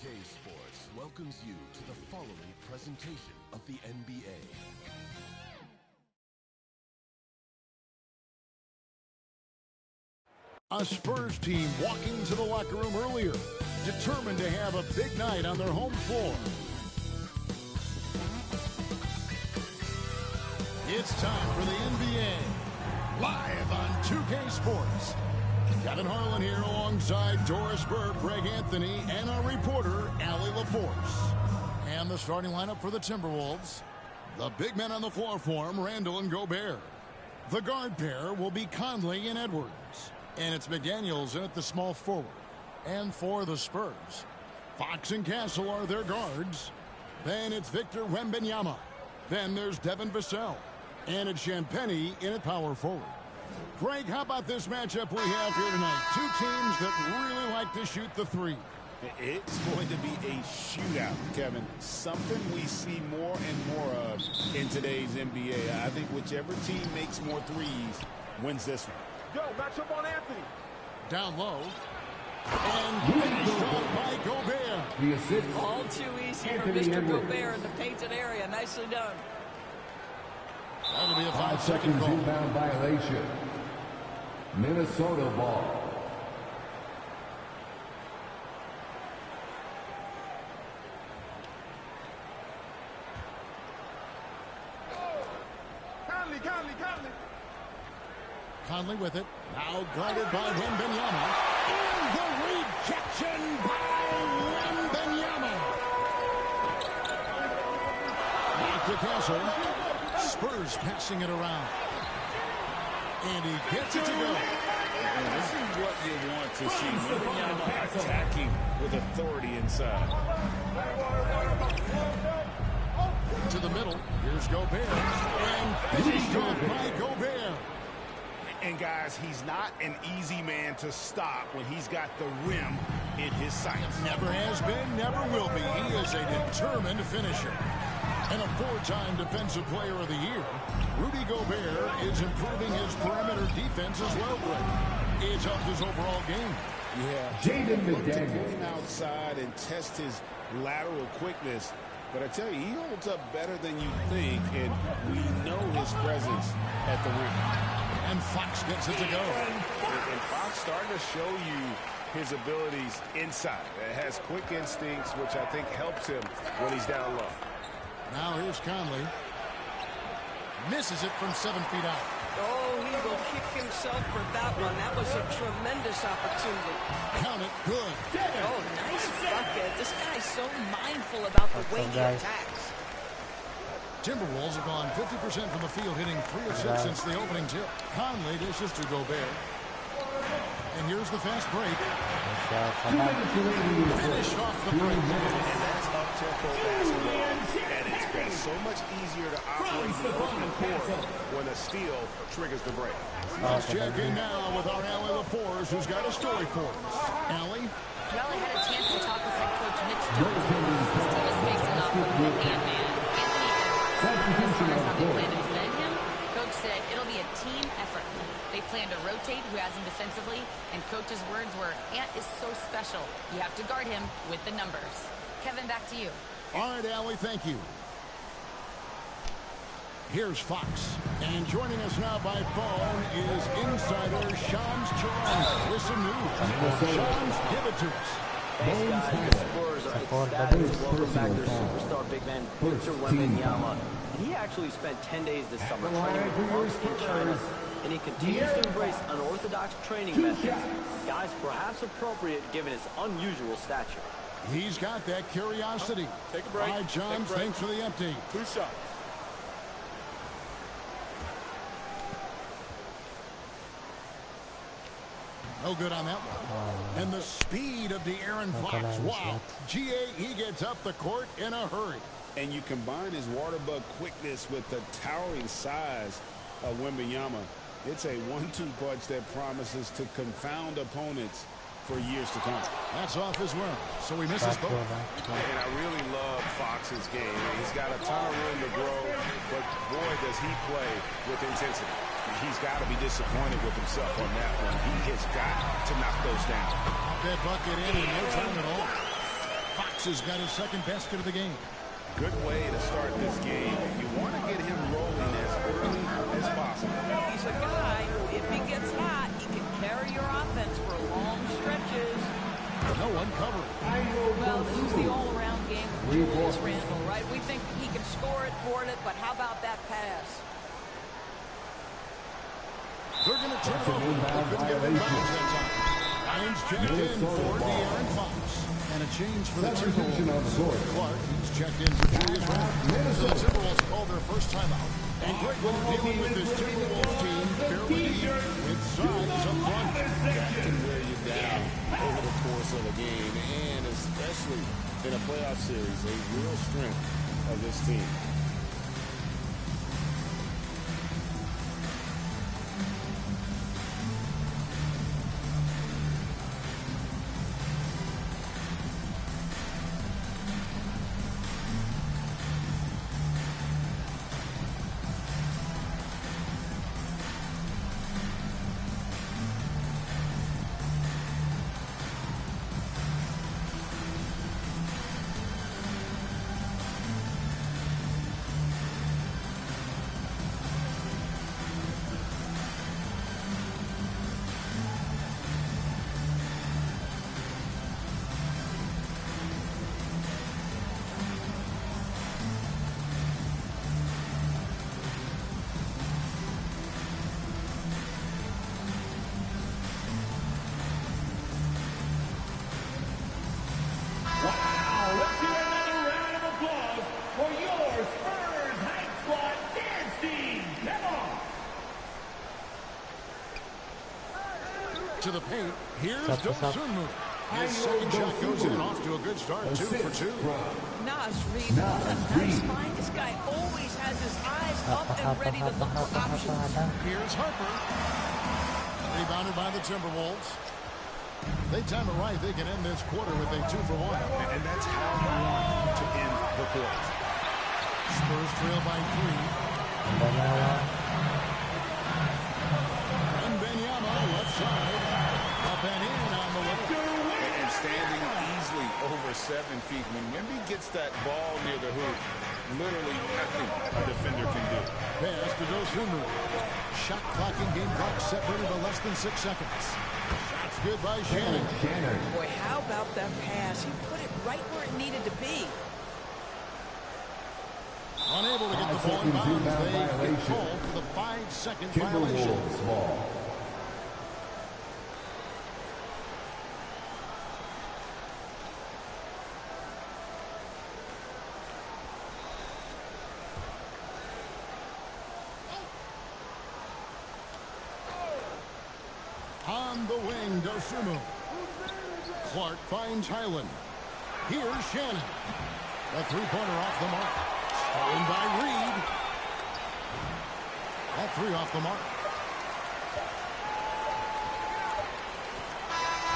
2K Sports welcomes you to the following presentation of the NBA. A Spurs team walking to the locker room earlier, determined to have a big night on their home floor. It's time for the NBA, live on 2K Sports. Kevin Harlan here alongside Doris Burke, Greg Anthony, and our reporter, Allie LaForce. And the starting lineup for the Timberwolves. The big men on the floor for them, Randall and Gobert. The guard pair will be Conley and Edwards. And it's McDaniels in at the small forward. And for the Spurs, Fox and Castle are their guards. Then it's Victor Wembanyama. Then there's Devin Vassell. And it's Champagnie in at power forward. Greg, how about this matchup we have here tonight? Two teams that really like to shoot the three. It's going to be a shootout, Kevin. Something we see more and more of in today's NBA. I think whichever team makes more threes wins this one. Yo, match up on Anthony. Down low. And finished off by Gobert. The assist. All too easy for Anthony Mr. Edwards. Gobert in the painted area. Nicely done. That'll be a 5-second Second goal. rebound violation. Minnesota ball. Conley. Conley with it. Now guarded by Wembanyama. And the rejection by Wembanyama. Back to Castle. Spurs passing it around. And he gets it to go. And this is what you want to see. Wembanyama attacking with authority inside. To the middle. Here's Gobert. And finished off by Gobert. And guys, he's not an easy man to stop when he's got the rim in his sights. Never has been, never will be. He is a determined finisher. And a four-time Defensive Player of the Year, Rudy Gobert is improving his perimeter defense as well, Greg. It's helped his overall game. Yeah. Jaden To go McDaniels. outside and test his lateral quickness. But I tell you, he holds up better than you think, and we know his presence at the rim. And Fox gets it to go. And Fox starting to show you his abilities inside. It has quick instincts, which I think helps him when he's down low. Now here's Conley. Misses it from 7 feet out. Oh, he will kick himself for that one. That was a tremendous opportunity. Count it. Good. Oh, nice bucket. This guy's so mindful about the way he attacks. Timberwolves have gone 50% from the field, hitting 3 of 6 since the opening tip. Conley dishes to Gobert. And here's the fast break. Finish off the break. And that's up-tempo basketball at its best. So much easier to operate the open court when a steal triggers the break. Let's check in now with our Allie LaForce, who's got a story for us. Allie? Well, I had a chance to talk with head coach Mitch Jones. His team is facing off with the man. Anthony Edwards. As far as how they plan to defend him, coach said it'll be a team effort. They plan to rotate who has him defensively, and coach's words were, Ant is so special. You have to guard him with the numbers. Kevin, back to you. All right, Allie, thank you. Here's Fox. And joining us now by phone is insider Shams Charania with some news. Shams, give it to us. Thanks, guys. The Spurs are ecstatic to welcome back their superstar big man, Victor Wembanyama. He actually spent 10 days this summer training with monks in China, and he continues to embrace unorthodox training methods. Guys, perhaps appropriate given his unusual stature. He's got that curiosity. Take a break. All right, John, thanks for the update. 2 shots. No good on that one. And the speed of De'Aaron Fox. Wow. He gets up the court in a hurry. And you combine his water bug quickness with the towering size of Wembanyama. It's a 1-2 punch that promises to confound opponents for years to come. That's off as well. So he misses both. And I really love Fox's game. He's got a ton of room to grow, but boy, does he play with intensity. He's got to be disappointed with himself on that one. He has got to knock those down. That bucket in no time at all. Fox has got his second basket of the game. Good way to start this game. You want to get him rolling as early as possible. He's a guy who, if he gets hot, he can carry your offense for long stretches. No one covering. Well, this is the all-around game of Julius Randle, right? We think he can score it, board it, but how about that pass? They're going to turn it over. They couldn't get it in bounds that time. Irons checked in for De'Aaron Fox. And a change for the Timberwolves. Clark, he's checked in for Julius Randle. So the Timberwolves called their first timeout. And Greg, when you're dealing with this Timberwolves team, fairly deep, with size up front. That can wear you down over the course of a game, and especially in a playoff series, a real strength of this team. To the paint. Here's Dosunmu. His second shot goes in, off to a good start. 2 for 2. Nas Reed, what a nice find. This guy always has his eyes up and ready to look for options. Here's Harper. Rebounded by the Timberwolves. They time it right. They can end this quarter with a 2 for 1. And that's how you want to end the quarter. Spurs trail by 3. And Benyama left side. Up and in on the way. And standing easily over 7 feet. When Wemby gets that ball near the hoop, literally nothing a defender can do. Pass to Dosunmu. Shot clock and game clock separated by less than 6 seconds. Shots good by Shannon. Boy, how about that pass? He put it right where it needed to be. Unable to get the ball in bounds. They get called for the 5-second violation. On the wing, Dosunmu. Clark finds Highland. Here's Shannon. A three-pointer off the mark. Stolen by Reed. That 3 off the mark.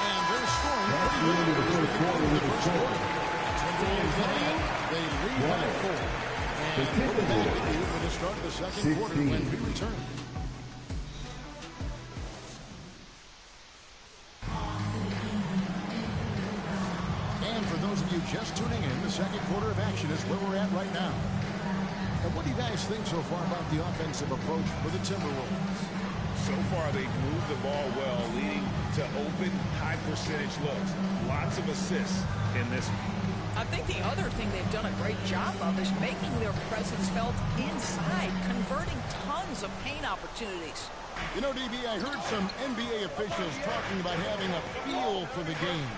And they're scoring pretty good in the first quarter. They lead by 4. And we'll be back with you for the start of the second quarter when we return. Just tuning in, the second quarter of action is where we're at right now. And what do you guys think so far about the offensive approach for the Timberwolves? So far, they've moved the ball well, leading to open, high-percentage looks. Lots of assists in this one. I think the other thing they've done a great job of is making their presence felt inside, converting tons of paint opportunities. You know, DB, I heard some NBA officials talking about having a feel for the game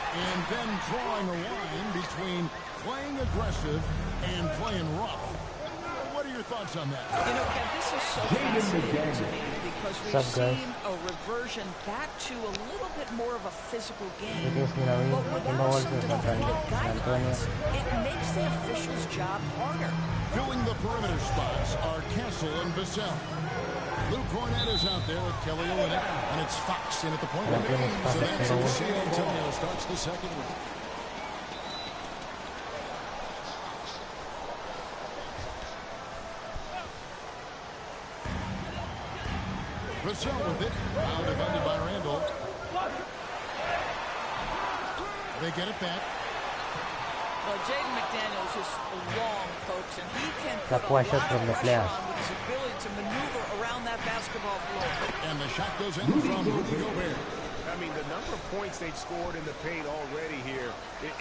and then drawing a line between playing aggressive and playing rough. What are your thoughts on that? You know, Kev, this is so fascinating to me because we've seen a reversion back to a little bit more of a physical game, but without some definitive guidelines. It makes the officials' job harder. Filling the perimeter spots are Castle and Vassell. Luke Cornett is out there with Kelly Olynyk, and it's Fox in at the point. So that's how San Antonio starts the second week. Vassell with it. Now defended by Randle. They get it back. Well, Jaden McDaniels is long, folks, and he can The put a lot pressure of from the pressure players. on with his ability to maneuver around that basketball floor. And the shot goes in from Rudy Gobert. I mean, the number of points they've scored in the paint already here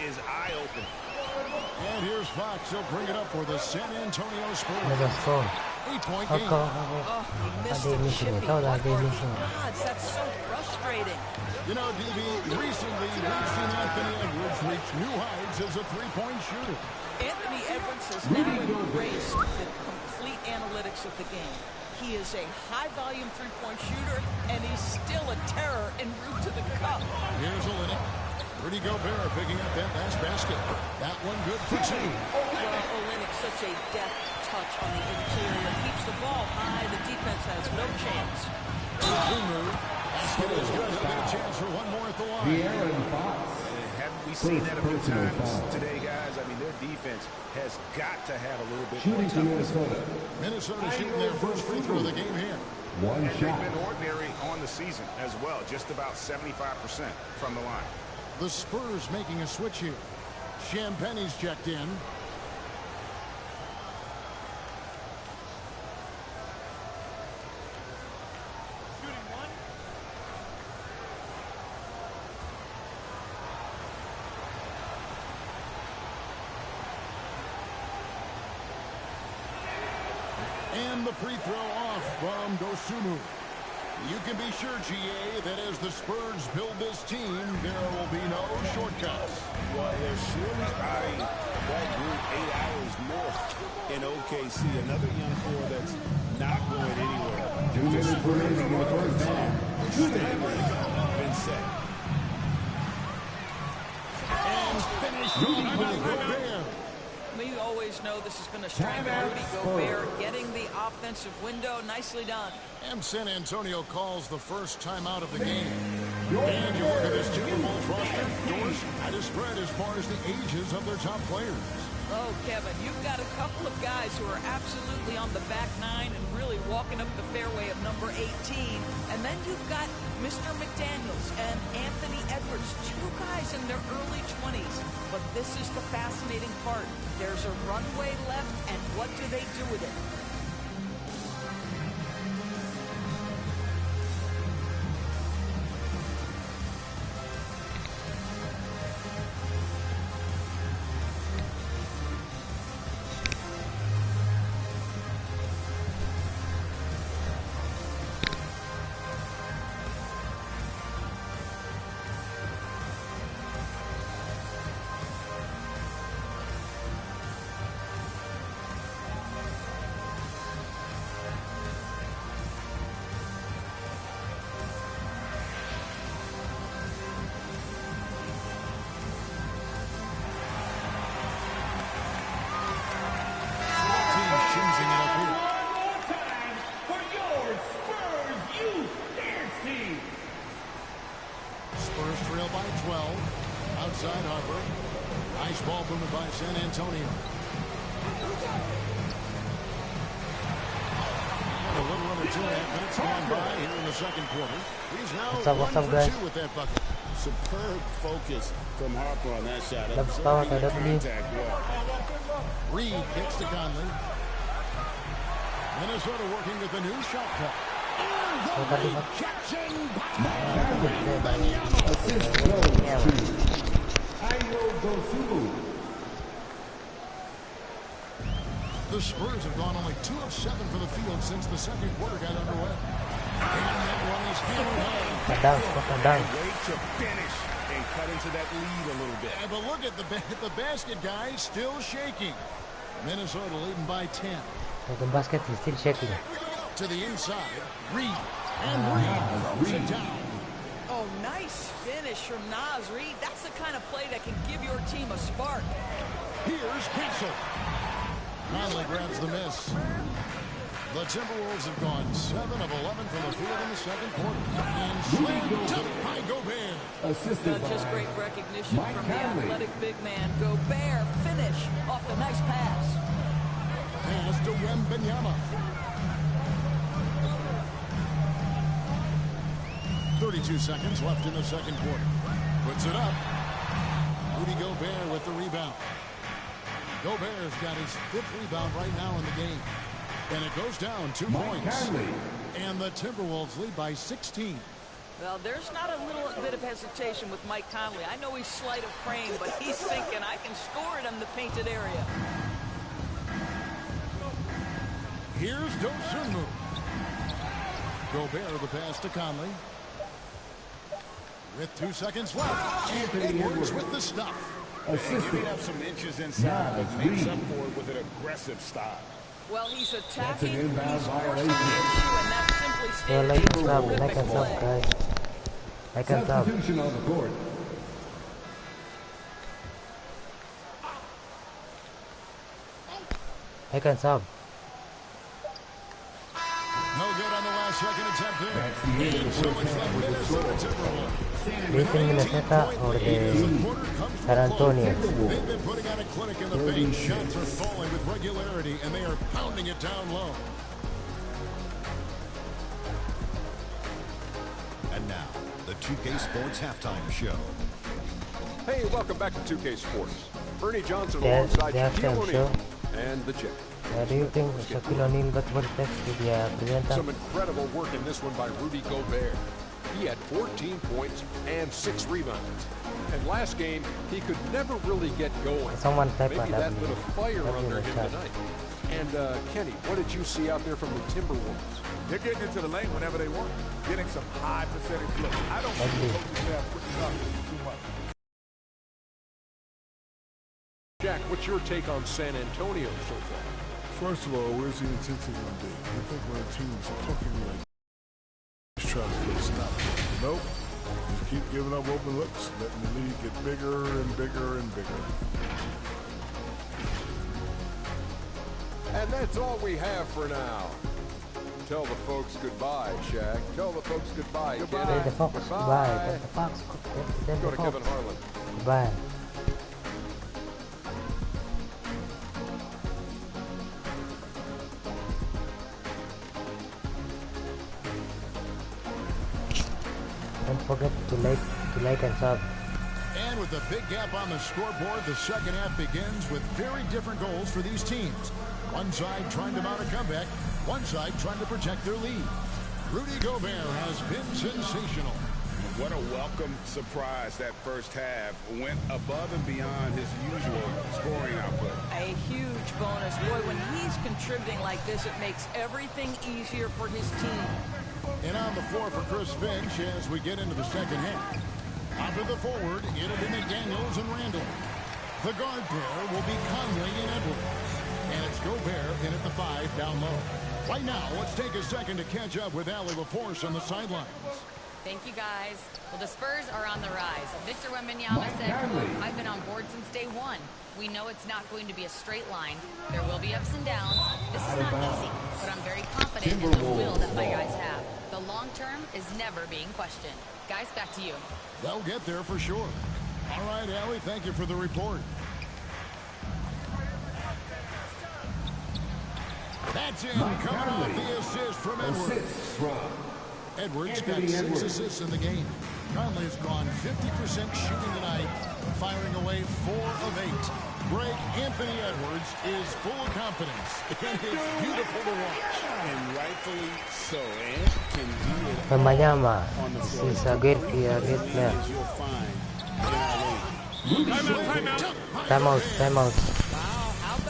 is eye-opening. And here's Fox. He'll bring it up for the San Antonio Spurs. Another score. 8-point Okay. game. Oh, he missed the chipping. What are the odds? That's so frustrating. You know, DB, recently we've seen Anthony Edwards reach new heights as a three-point shooter. Anthony Edwards has now embraced the complete analytics of the game. He is a high-volume three-point shooter, and he's still a terror en route to the cup. Here's Olynyk. Rudy Gobert picking up that last basket. That one good for two. Well, Olynyk, such a deft touch on the interior. Keeps the ball high. The defense has no chance. Basket is good. He'll get a chance for one more at the line. Haven't we seen that a few times today, guys? I mean, their defense has got to have a little bit more toughness. Minnesota shooting their first free throw of the game here. One And shot. they've been ordinary on the season as well, just about 75% from the line. The Spurs making a switch here. Champagne's checked in. And the free throw off from Dosunmu. You can be sure, GA, that as the Spurs build this team, there will be no shortcuts. Well, they're surely eyeing that group 8 hours north in OKC. Another young core that's not going anywhere. The Spurs are going to contend. The standard has been set. And finished by Gobert. We always know this is going to strengthen Rudy Gobert, getting the offensive window. Nicely done. And San Antonio calls the first timeout of the game. And you look at this Timberwolves roster, Doris, quite a spread as far as the ages of their top players. Oh, Kevin, you've got a couple of guys who are absolutely on the back nine and really walking up the fairway of number 18. And then you've got Mr. McDaniels and Anthony Edwards, two guys in their early 20s. But this is the fascinating part. There's a runway left, and what do they do with it? Outside Harper. Nice ball movement by San Antonio. A little under 2.5 minutes gone by here in the second quarter. He's now 1 for 2 with that bucket. Superb focus from Harper on that shot. Let's start at Contact well. Reed kicks to Conley. Minnesota working with the new shot clock. Assist goes to The Spurs have gone only 2 of 7 for the field since the second quarter got underway. And that one is hammered home. Way to finish and cut into that lead a little bit. Yeah, but look at the basket, guys, still shaking. Minnesota leading by 10. The basket is still shaking. To the inside, Reed. And Reed throws it down. Oh, nice finish from Naz Reid. That's the kind of play that can give your team a spark. Here's Castle. Conley grabs the miss. The Timberwolves have gone 7 of 11 from the field in the second quarter. And slammed up by Gobert. Assisted by just great recognition Mike from the Conley. athletic big man. Gobert finish off the nice pass. Pass to Wembanyama. 32 seconds left in the second quarter. Puts it up. Rudy Gobert with the rebound. Gobert's got his 5th rebound right now in the game. And it goes down 2 points. And the Timberwolves lead by 16. Well, there's not a little bit of hesitation with Mike Conley. I know he's slight of frame, but he's thinking, I can score it in the painted area. Here's Dosunmu. Gobert the pass to Conley. With 2 seconds left. And Edwards with the stuff. Giving up some inches inside, but makes up for it with an aggressive stop. Well, he's attacking, he's forcing into, and that simply stands for terrific play. I can stop. Substitution on the court. I can stop. No good on the last second attempt there. And so it's left Minnesota Timberwolves. Do you think Minnesota or the San Antonio? They've been putting on a clinic in the paint. Shots are falling with regularity, and they are pounding it down low. And now, the 2K Sports Halftime Show. Hey, welcome back to 2K Sports. Ernie Johnson The alongside halftime Shaquille show. O'Neal and the Jet. Do you think Shaquille O'Neal got more text to the presenter? Some incredible work in this one by Rudy Gobert. He had 14 points and 6 rebounds. And last game, he could never really get going. Someone type Maybe on that that lit a fire under him chat. tonight. And Kenny, what did you see out there from the Timberwolves? They're getting into the lane whenever they want, getting some high percentage looks. I don't think the coaching staff putting up too much. Jack, what's your take on San Antonio so far? First of all, where's the intensity going to be? I think when a team's pucking you like he's trying to get stopped. Nope. Just keep giving up open looks, letting the lead get bigger and bigger and bigger. And that's all we have for now. Tell the folks goodbye, Shaq. Tell the folks goodbye. Tell the Fox goodbye. Tell the Fox. Go to Kevin Harlan. Goodbye. Don't forget to like and sub. And with a big gap on the scoreboard, the second half begins with very different goals for these teams. One side trying to mount a comeback, one side trying to protect their lead. Rudy Gobert has been sensational. What a welcome surprise that first half. Went above and beyond his usual scoring output. A huge bonus. Boy, when he's contributing like this, it makes everything easier for his team. And on the floor for Chris Finch as we get into the second half. Onto the forward, it'll be McDaniels and Randall. The guard pair will be Conley and Edwards. And it's Gobert in at the 5 down low. Right now, let's take a second to catch up with Allie LaForce on the sidelines. Thank you, guys. Well, the Spurs are on the rise. Victor Wembanyama said, I've been on board since day one. We know it's not going to be a straight line. There will be ups and downs. This is not easy, but I'm very confident in the will that my guys have. The long term is never being questioned. Guys, back to you. They'll get there for sure. All right, Allie, thank you for the report. That's in, coming off the assist from Edwards. Edwards got 6 assists in the game. Conley's gone 50% shooting tonight, firing away 4 of 8. Greg Anthony Edwards is full of confidence. It is beautiful to watch. And rightfully so. And can do it Wembanyama on the floor. is a great player. You'll find in our league. Timeout.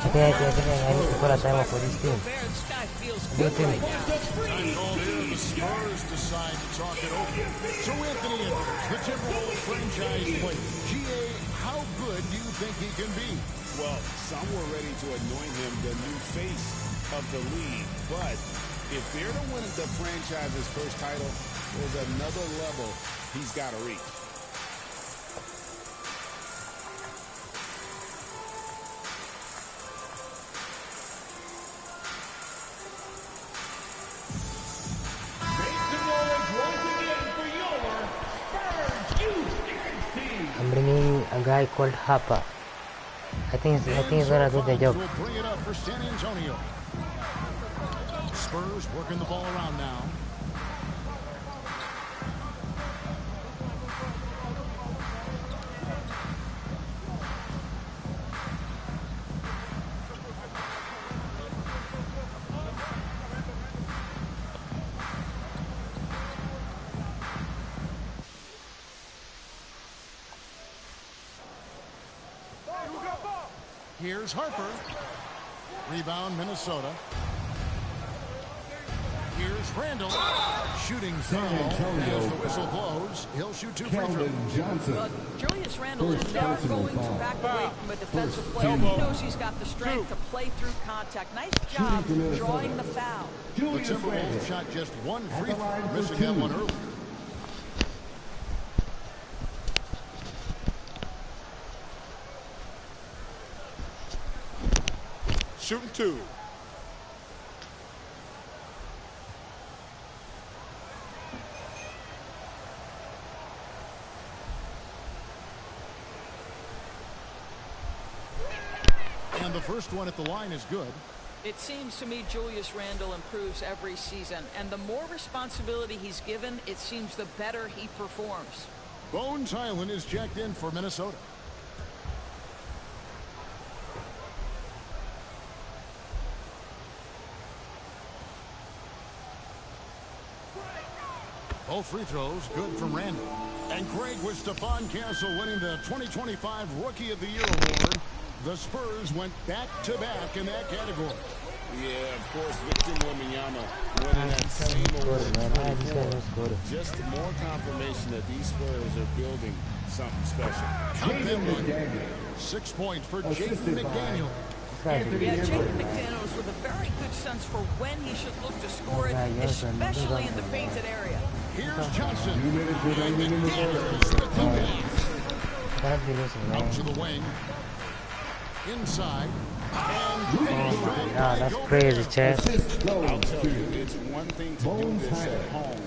Okay, I need to call a timeout for this team. Good team. The Spurs decide to talk it over. So Anthony Edwards, the Timberwolves franchise player. GA, how good do you think he can be? Well, some were ready to anoint him the new face of the league. But if they're to win the franchise's first title, there's another level he's got to reach. I'm bringing a guy called Hapa. I think he's gonna do the job. We'll bring it up for San Antonio. Spurs working the ball around now. Here's Harper. Rebound, Minnesota. Here's Randall. Shooting foul as the whistle blows. He'll shoot 2 free throws. Well, Julius Randle is never going to back away from a defensive play. He knows he's got the strength to play through contact. Nice job drawing the foul. The Timberwolves shot just 1 free throw, missing that one early. Shooting 2. And the first one at the line is good. It seems to me Julius Randle improves every season, and the more responsibility he's given, it seems the better he performs. Bones Highland is checked in for Minnesota. Both free throws good from Randall. And Craig, with Stephon Castle winning the 2025 Rookie of the Year award, the Spurs went back-to-back in that category. Yeah, of course, Victor Wembanyama winning that same award. Just more confirmation that these Spurs are building something special. Count them one. 6 points for Jaden McDaniel. Yeah, Jaden McDaniels with a very good sense for when he should look to score it, especially in the painted area. Here's Johnson. Out to the wing. Inside. That's crazy, Chad. I'll tell you, it's one thing to do this at home,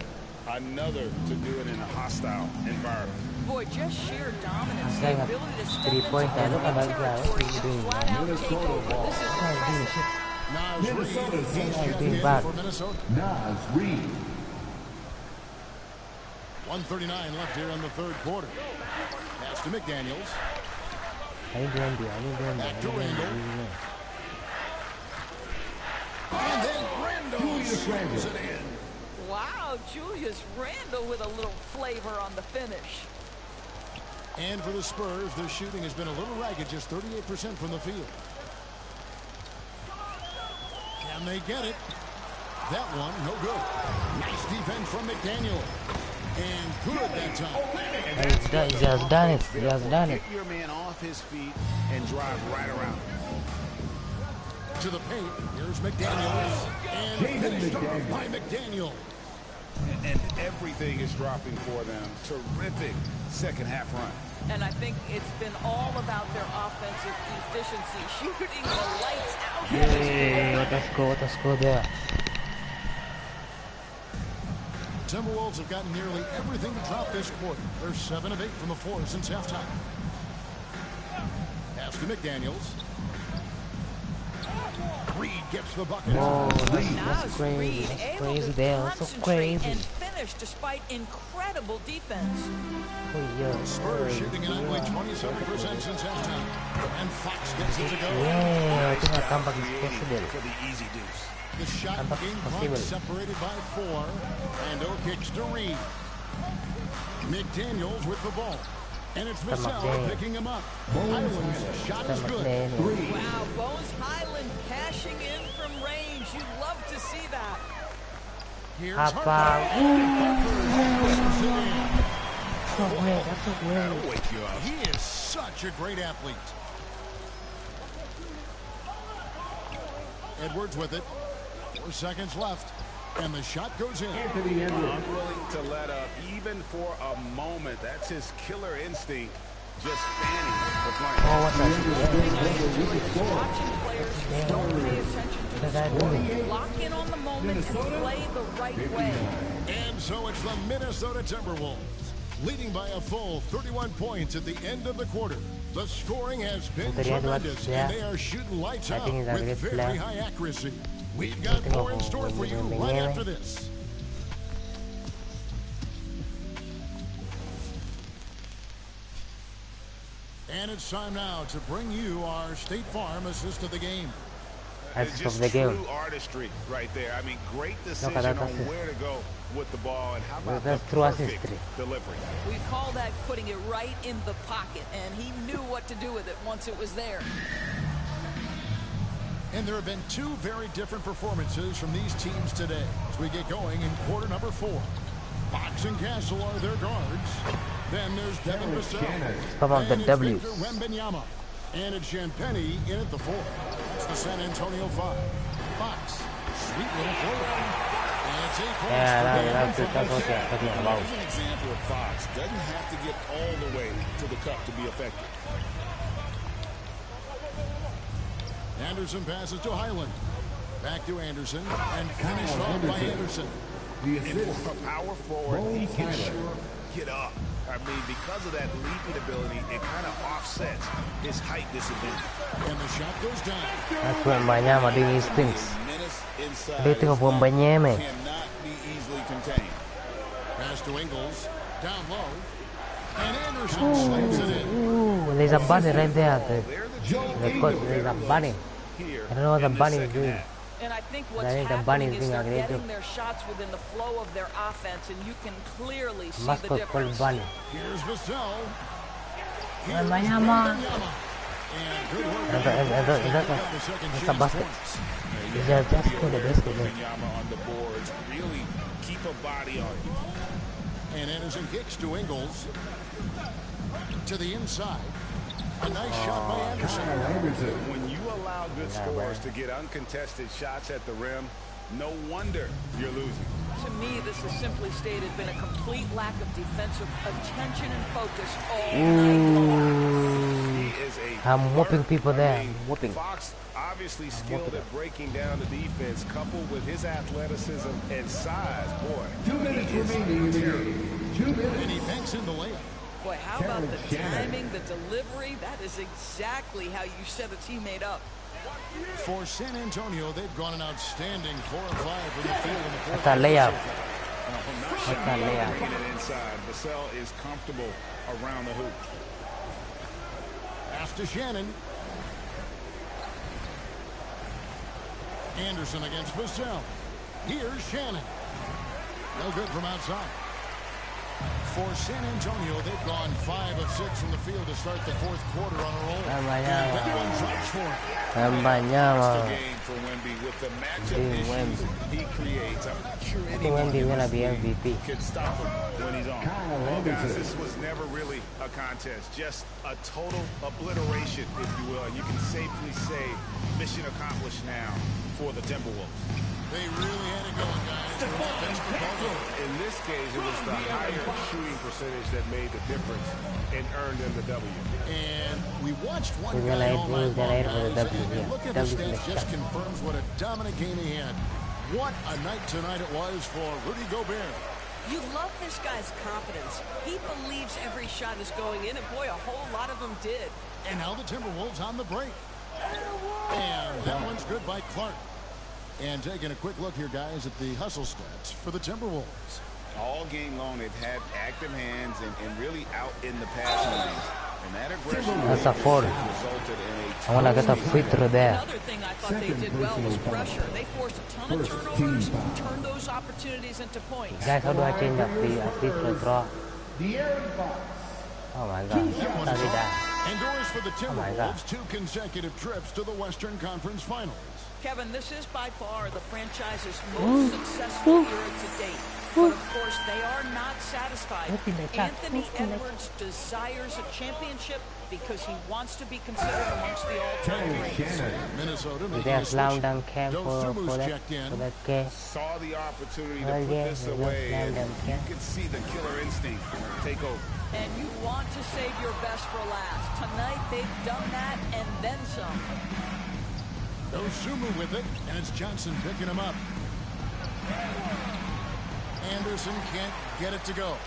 another to do it in a hostile environment. Boy, just sheer dominance, the ability to step into Three-point enemy territory and flat-out take over. This is Minnesota. Nas Reed. 1:39 left here in the third quarter. Pass to McDaniels. Back to Randall. And then Randall slams it in. Wow, Julius Randle with a little flavor on the finish. And for the Spurs, their shooting has been a little ragged, just 38% from the field. Can they get it? That one, no good. Nice defense from McDaniel. And good that time. He has done it. He has done it. Get your man off his feet and drive right around. To the paint. Here's McDaniels. And finished off by McDaniel. And everything is dropping for them. Terrific second half run. And I think it's been all about their offensive efficiency, shooting the lights out. Yay, let's go there. Timberwolves have gotten nearly everything to drop this quarter. They're 7 of 8 from the floor since halftime. Pass to McDaniels. Reed gets the bucket. Oh, that's crazy. That's crazy there. That's so crazy. And finish despite incredible defense. Spurs shooting an ugly 27% since halftime. And Fox gets it to go. Yeah, I think our comeback is possible. For the easy deuce. The shot game clock separated by 4. And O kicks to Reed. McDaniels with the ball. And it's Vassell picking him up. Highland's shot is good. Wow, Bones Highland cashing in from range. You'd love to see that. Here's Harper. That's so weird. He is such a great athlete. Edwards with it. 4 seconds left. And the shot goes in. Unwilling to let up even for a moment. That's his killer instinct. Just fanning the flank. Watching players don't pay attention to the score. Lock in on the moment and play the right way. And so it's the Minnesota Timberwolves, leading by a full 31 points at the end of the quarter. The scoring has been tremendous, and they are shooting lights out with very high accuracy. We've got more in store for you right after this. And it's time now to bring you our State Farm assist of the game. It's just true artistry right there. I mean, great decision on where to go with the ball and how about the perfect delivery. We call that putting it right in the pocket, and he knew what to do with it once it was there. And there have been two very different performances from these teams today as we get going in quarter number 4. Fox and Castle are their guards. Then there's Devin Vassell. Some of the W's. And it's Champagny in at the 4. It's the San Antonio 5. Fox, sweet little forward. And it's 8 points. Here's an example of Fox. Doesn't have to get all the way to the cup to be effective. Anderson passes to Highland. Back to Anderson. And finished off by Anderson. And for a power forward, he can sure get up. I mean, because of that leaping ability, it kind of offsets his height disadvantage. And the shot goes down. Aku mainnya sama dia Sphinx. Dia tengok bombanya meh. Cannot be easily contained. Pass to Ingles. Down low. And Anderson slams it in. There's a bunny right there. There's a bunny. I don't know what the bunny is doing. And I think what's happening is they're getting their shots within the flow of their offense, and you can clearly see the difference. Here's Vassell. Wembanyama. It's a basket. He's just good at basket. On the boards, really keep a body on you. And Anderson kicks to Ingles. To the inside. A nice shot by Anderson. When you allow good scores to get uncontested shots at the rim, no wonder you're losing. To me, this has simply stated been a complete lack of defensive attention and focus all night long. I'm whooping people there. Whooping. Fox obviously skilled at breaking down the defense, coupled with his athleticism and size. Boy, 2 minutes remaining in the game. 2 minutes. And he banks in the layup. Boy, how about the timing, the delivery? That is exactly how you set a teammate up. For San Antonio, they've gone an outstanding 4 of 5 from the field in the fourth. What's that layup? What's that layup? Inside. Vassell is comfortable around the hoop. Pass to Shannon. Anderson against Vassell. Here's Shannon. No good from outside. For San Antonio, they've gone 5 of 6 from the field to start the fourth quarter on a roll. Everyone drops for it. Wembanyama. For Wemby with the matchup issues he creates. I'm not sure anyone gonna be MVP. could stop him when he's on. Guys, this was never really a contest, just a total obliteration, if you will. You can safely say mission accomplished now for the Timberwolves. They really had it going, guys. In this case, it was the higher shooting percentage that made the difference and earned them the W. And we watched one guy all night long, guys, and look at the stats just confirms what a dominant game he had. What a night tonight it was for Rudy Gobert. You love this guy's confidence. He believes every shot is going in, and boy, a whole lot of them did. And now the Timberwolves on the break. And that one's good by Clark. And taking a quick look here, guys, at the hustle stats for the Timberwolves. All game long, they've had active hands and really out in the passing lanes. And that aggression That's a 40. resulted in a I want to get a free throw there. Another thing I thought they did well was pressure. They forced a ton of turnovers, turned those opportunities into points. Guys, how do I change a free throw? Oh my God. Endures for the Timberwolves 2 consecutive trips to the Western Conference Finals. Kevin, this is by far the franchise's most successful era to date. But of course, they are not satisfied. Anthony Edwards desires a championship because he wants to be considered amongst the all-time greats. Minnesota They slam dunk camp for that case. Saw the opportunity to put this away, and you could see the killer instinct take over. And you want to save your best for last. Tonight, they've done that and then some. Sumu with it, and it's Johnson picking him up. Anderson can't get it to go.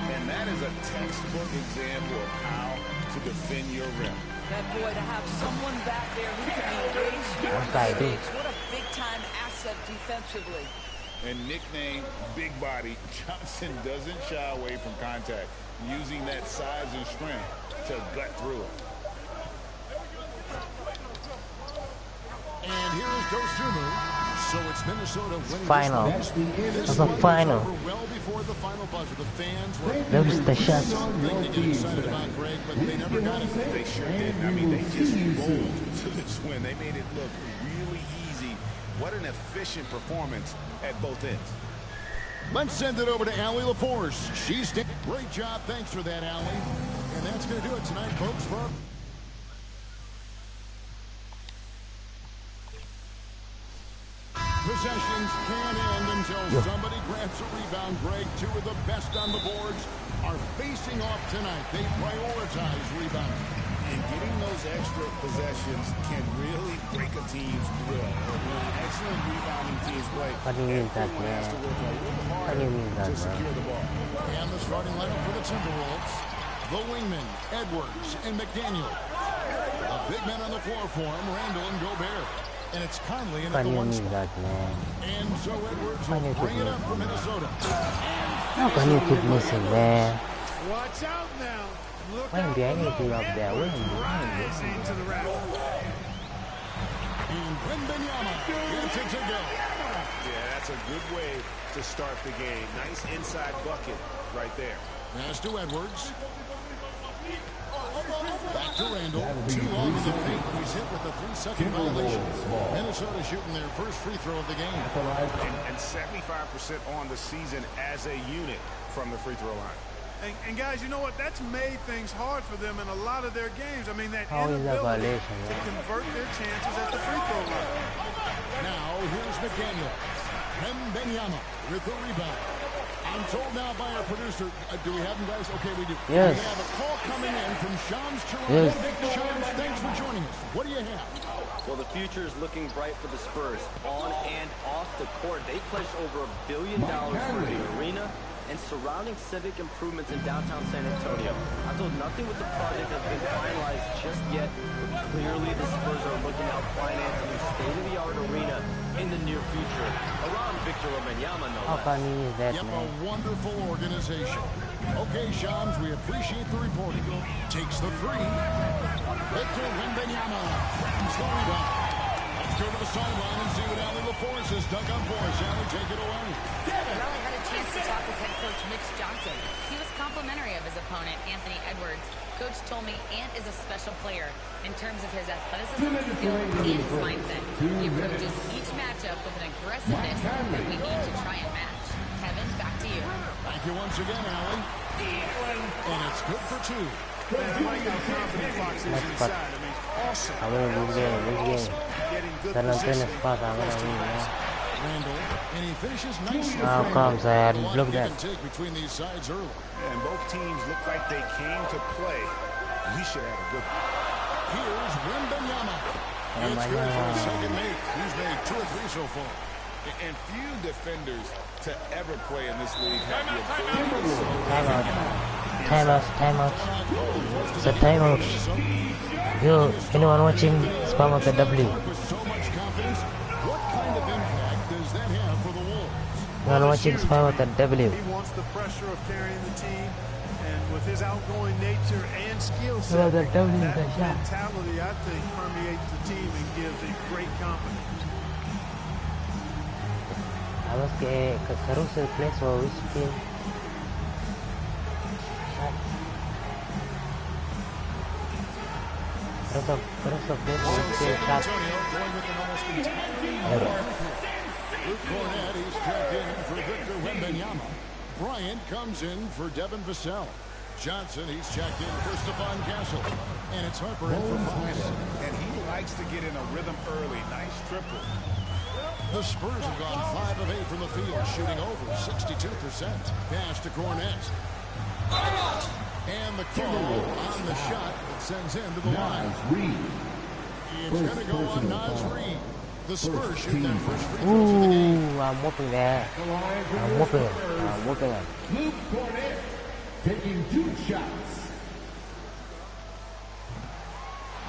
And that is a textbook example of how to defend your rim. That boy, to have someone back there who can erase your mistakes. What a big-time asset defensively. And nickname Big Body, Johnson doesn't shy away from contact, using that size and strength to gut through it. And here is Dosunmu. So it's Minnesota winning final. this It's a final. well before the final buzzer. The fans were Those the shots. to get excited about Greg, but they never got it. They sure did. I mean, they just rolled to this win. They made it look really easy. What an efficient performance at both ends. Let's send it over to Allie LaForce. She's great job. Thanks for that, Allie. And that's going to do it tonight, folks. For possessions can't end until somebody grabs a rebound. Greg, two of the best on the boards are facing off tonight. They prioritize rebounding. And getting those extra possessions can really break a team's will. When excellent rebounding teams play, What do you mean that, man? has to work a little What harder do you mean that, to secure the ball. And the starting lineup for the Timberwolves. The wingmen, Edwards and McDaniel. A big man on the floor for him, Randall and Gobert. And it's Conley in at the one spot. And so Edwards will bring it up for Minnesota. How can you keep missing, man? Watch out now. Look When out do I for need the to up there? When do I need rise into the rack. And Wembanyama gets it to go. Yeah, that's a good way to start the game. Nice inside bucket right there. Pass to Edwards. Back to Randall. Too long in the paint. He's hit with a 3-second violation. Minnesota shooting their first free throw of the game. And 75% on the season as a unit from the free throw line. And guys, you know what? That's made things hard for them in a lot of their games. I mean, that How is that inability violation, to man? convert their chances at the free throw line. Now, here's McDaniel. Wembanyama with the rebound. I'm told now by our producer, do we have him, guys? Okay, we do. Yes. We have a call coming in from Shams Charania. Yes. Shams, thanks for joining us. What do you have? Well, the future is looking bright for the Spurs. On and off the court, they pledged over $1 billion for the arena and surrounding civic improvements in downtown San Antonio. Although nothing with the project has been finalized just yet, but clearly the Spurs are looking to finance a new state-of-the-art arena in the near future around Victor Wembanyama, no How less. can you use that, Yep, man? a wonderful organization. Okay, Shams, we appreciate the reporting. Takes the three. Victor Wembanyama grabs the rebound. Let's go to the sideline and see what Allie LaForce has dug up for us. Allie, take it away. Well, I had a chance to talk with head coach Mitch Johnson. He was complimentary of his opponent, Anthony Edwards. Coach told me Ant is a special player in terms of his athleticism, skill, and his mindset. He approaches each matchup with an aggressiveness that we need to try and match. Kevin, back to you. Thank you once again, Allie. And it's good for two. Man, I like how confident Fox is inside. I mean, awesome. I'm gonna win this game. Getting good San Antonio position. Spurs, I'm gonna win, man. Randall, and he finishes nicely. How comes I hadn't blocked that? Take between these sides early. And both teams look like they came to play. We should have a good one. Here's Wembanyama. It's good for a second make. He's made 2 or 3 so far. And few defenders to ever play in this league have the ability to Timeout. It's a timeout. Yo, anyone watching Spam of the W? With so much confidence, what kind of impact does that have for the Wolves? Anyone watching Spam of the W? He wants the pressure of carrying the team, and with his outgoing nature and skill Well, set, the W that is a shot. mentality, I think, permeates the team and gives it great confidence. Habis ke Caruso plays for which team? Caruso plays for which team? Antonio going with an almost entirely Luke Cornett, he's checked in for Victor Wembanyama. Bryant comes in for Devin Vassell. Johnson, he's checked in for Stephon Castle. And it's Harper in for Fox. And he likes to get in a rhythm early. Nice triple. The Spurs have gone 5 of 8 from the field, shooting over 62%. Pass to Cornett. And the call on the shot that sends him to the line. It's going to go on Naz Reid. The Spurs shoot their first free throws of the game. Ooh, I'm whooping that. I'm whooping it. Luke Cornett taking 2 shots.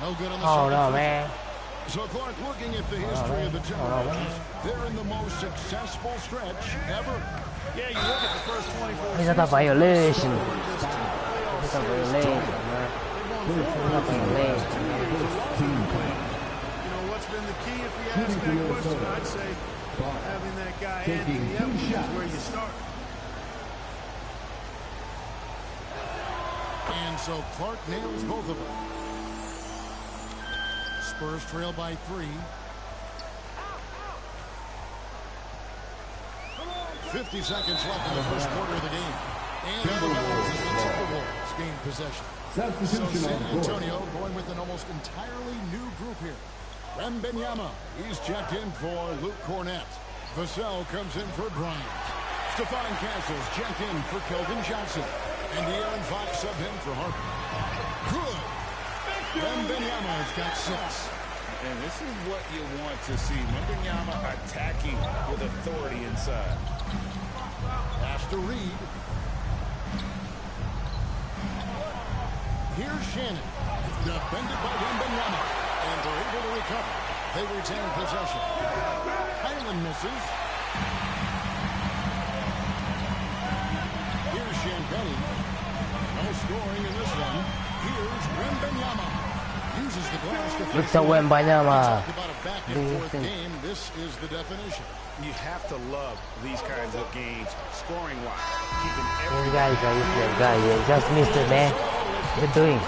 No good on the Oh second no, free man. throw. So Clark, looking at the history of the Timberwolves, they're in the most successful stretch ever. Yeah, you look at the first 24 It's a violation. It's a violation, man. It's a violation. You know, what's been the key, if you ask that question, I'd say Having that guy Anthony Edwards is where you start. And so Clark nails both of them. Spurs trail by 3. 50 seconds left in the first quarter of the game. And the Timberwolves gain possession. So San Antonio going with an almost entirely new group here. Wembanyama, he's checked in for Luke Cornett. Vassell comes in for Bryant. Stephon Castles checked in for Keldon Johnson. And De'Aaron Fox sub in for Harper. Good. Wembanyama's got 6. And this is what you want to see. Wembanyama attacking with authority inside. Pass to Reed. Here's Shannon. Defended by Wembanyama. And they're able to recover. They retain possession. Highland misses. Here's Champagne. No scoring in this one. Here's Wembanyama. Uses the glass to Look at Wembanyama. Talk about a back and forth game. This is the definition. You have to love these kinds of games, scoring-wise. Keeping This guy is a useless guy. You just missed it, man. What you doing?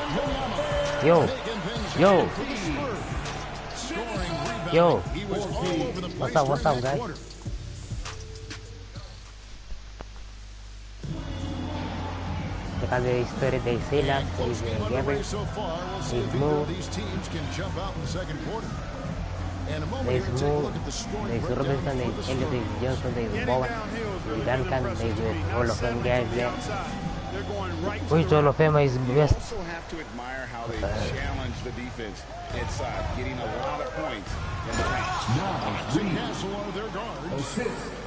Yo. What's up, guys? Look at the history they say that he's Gabriel. He's moved. There's Moore, there's Robinson, there's Elliott, there's Johnson, there's Bowen, there's Duncan, there's all of them guys there. Which all of them is best? You also have to admire how they challenge the defense inside, getting a lot of points in the paint. Their guards.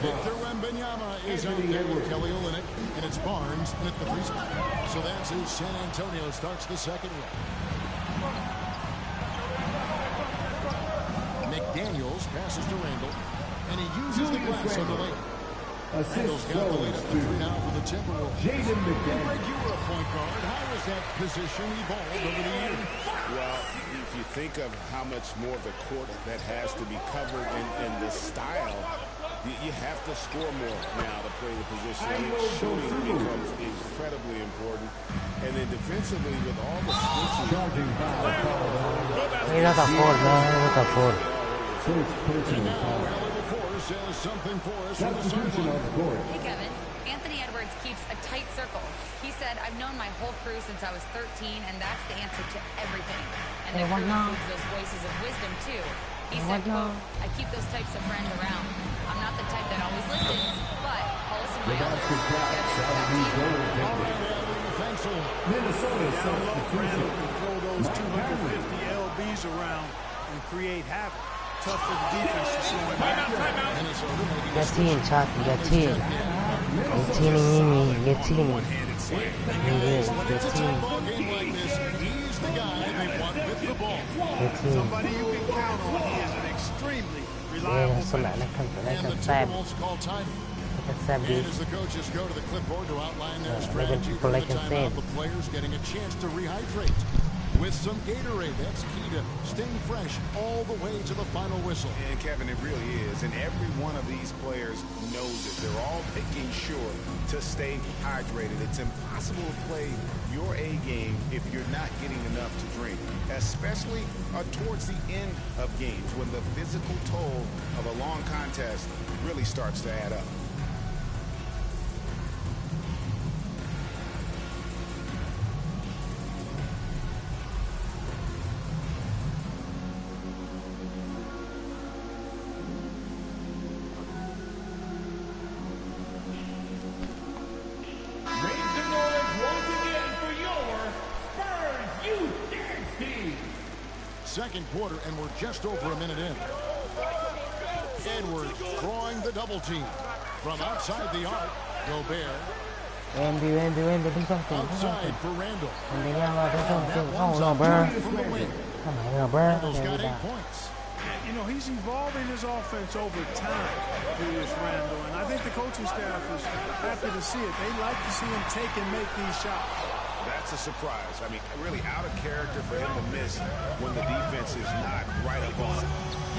Victor Wembanyama is out there with Kelly Olynyk, and it's Barnes at the 3 spot. So that's who San Antonio starts the second one. McDaniels passes to Randall, and he uses the glass on the lane. Randall's got the lead up to 3 now for the Timberwolves. Greg, you were a point guard. How has that position evolved over the years? Well, if you think of how much more of the court that has to be covered in this style, you have to score more now to play the position. I mean, shooting becomes incredibly important. And then defensively, with all the switches. Hey, not a foul, man. Not a foul. Hey, Kevin. Anthony Edwards keeps a tight circle. He said, I've known my whole crew since I was 13, and that's the answer to everything. And the crew includes those voices of wisdom, too. He said, quote, I keep those types of friends around. I'm not the type that always listens, but I'll listen to my elders. Minnesota substitution. Throw those 250 LBs around and create havoc. Tough for the defense to slow him down. Get in, chat. Get in. Get in. Get in. Somebody you can count on. He is an extremely reliable player. And as the coaches go to the clipboard to outline their strategy, from the timeout, the players getting a chance to rehydrate with some Gatorade. That's key to staying fresh all the way to the final whistle. And Kevin, it really is. And every one of these players knows it. They're all making sure to stay hydrated. It's impossible to play your A game if you're not getting enough to drink, especially towards the end of games when the physical toll of a long contest really starts to add up. Second quarter, and we're just over a minute in. Edwards drawing the double team. From outside the arc, Gobert. Wendy, do something. Outside for Randall. Do something. Oh, no, bro. Come on, bro. Randall's got 8 points. You know, he's evolving his offense over time, Julius Randle, and I think the coaching staff is happy to see it. They like to see him take and make these shots. That's a surprise. I mean, really out of character for him to miss when the defense is not right up on him.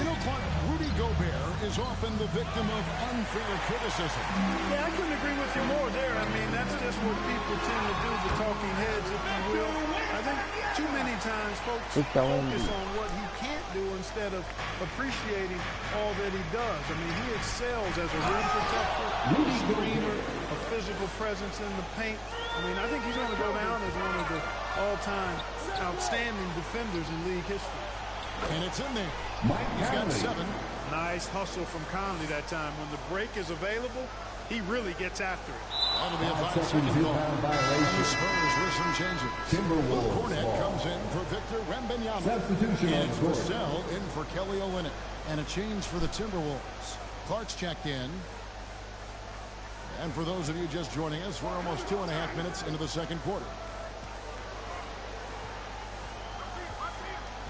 You know, Clark, Rudy Gobert is often the victim of unfair criticism. Yeah, I couldn't agree with you more there. I mean, that's just what people tend to do, the talking heads, if you will. I think too many times folks focus on what he can't do instead of appreciating all that he does. I mean, he excels as a rim protector, a screener, a physical presence in the paint. I mean, I think he's going to go down as one of the all-time outstanding defenders in league history. And it's in there. He's got 7. Nice hustle from Conley that time. When the break is available, he really gets after it. That'll be a 5-second call. And the Spurs with some changes. Timberwolves Cornet comes in for Victor Wembanyama. Substitution And on Vassell in for Kelly Olynyk. And a change for the Timberwolves. Clark's checked in. And for those of you just joining us, we're almost 2.5 minutes into the second quarter.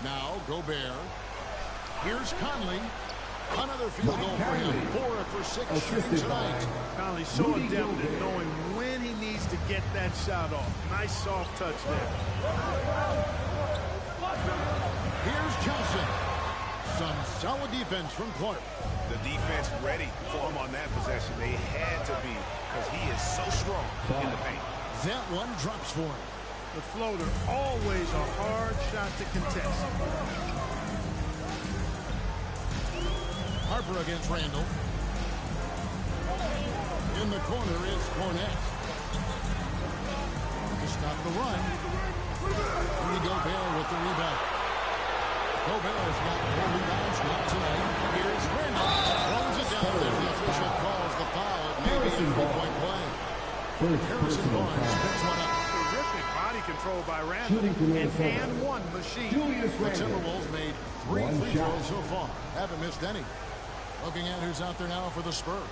Now, Gobert. Here's Conley. Another field goal for him. 4 for 6 shooting tonight. Conley's so adept at knowing when he needs to get that shot off. Nice soft touch there. Here's Johnson. Some solid defense from Clark. The defense ready for him on that possession. They had to be because he is so strong in the paint. That one drops for him. The floater, always a hard shot to contest. Harper against Randall. In the corner is Cornet. To stop the run. Rudy Gobert with the rebound. Gobert's got 4 rebounds now tonight. Here's Randall. Throws it down if the official calls the foul. It may be a 3-point play. Harrison Barnes picks one up. Terrific body control by Randall. And one machine. The Timberwolves made 3 free throws so far. Haven't missed any. Looking at who's out there now for the Spurs.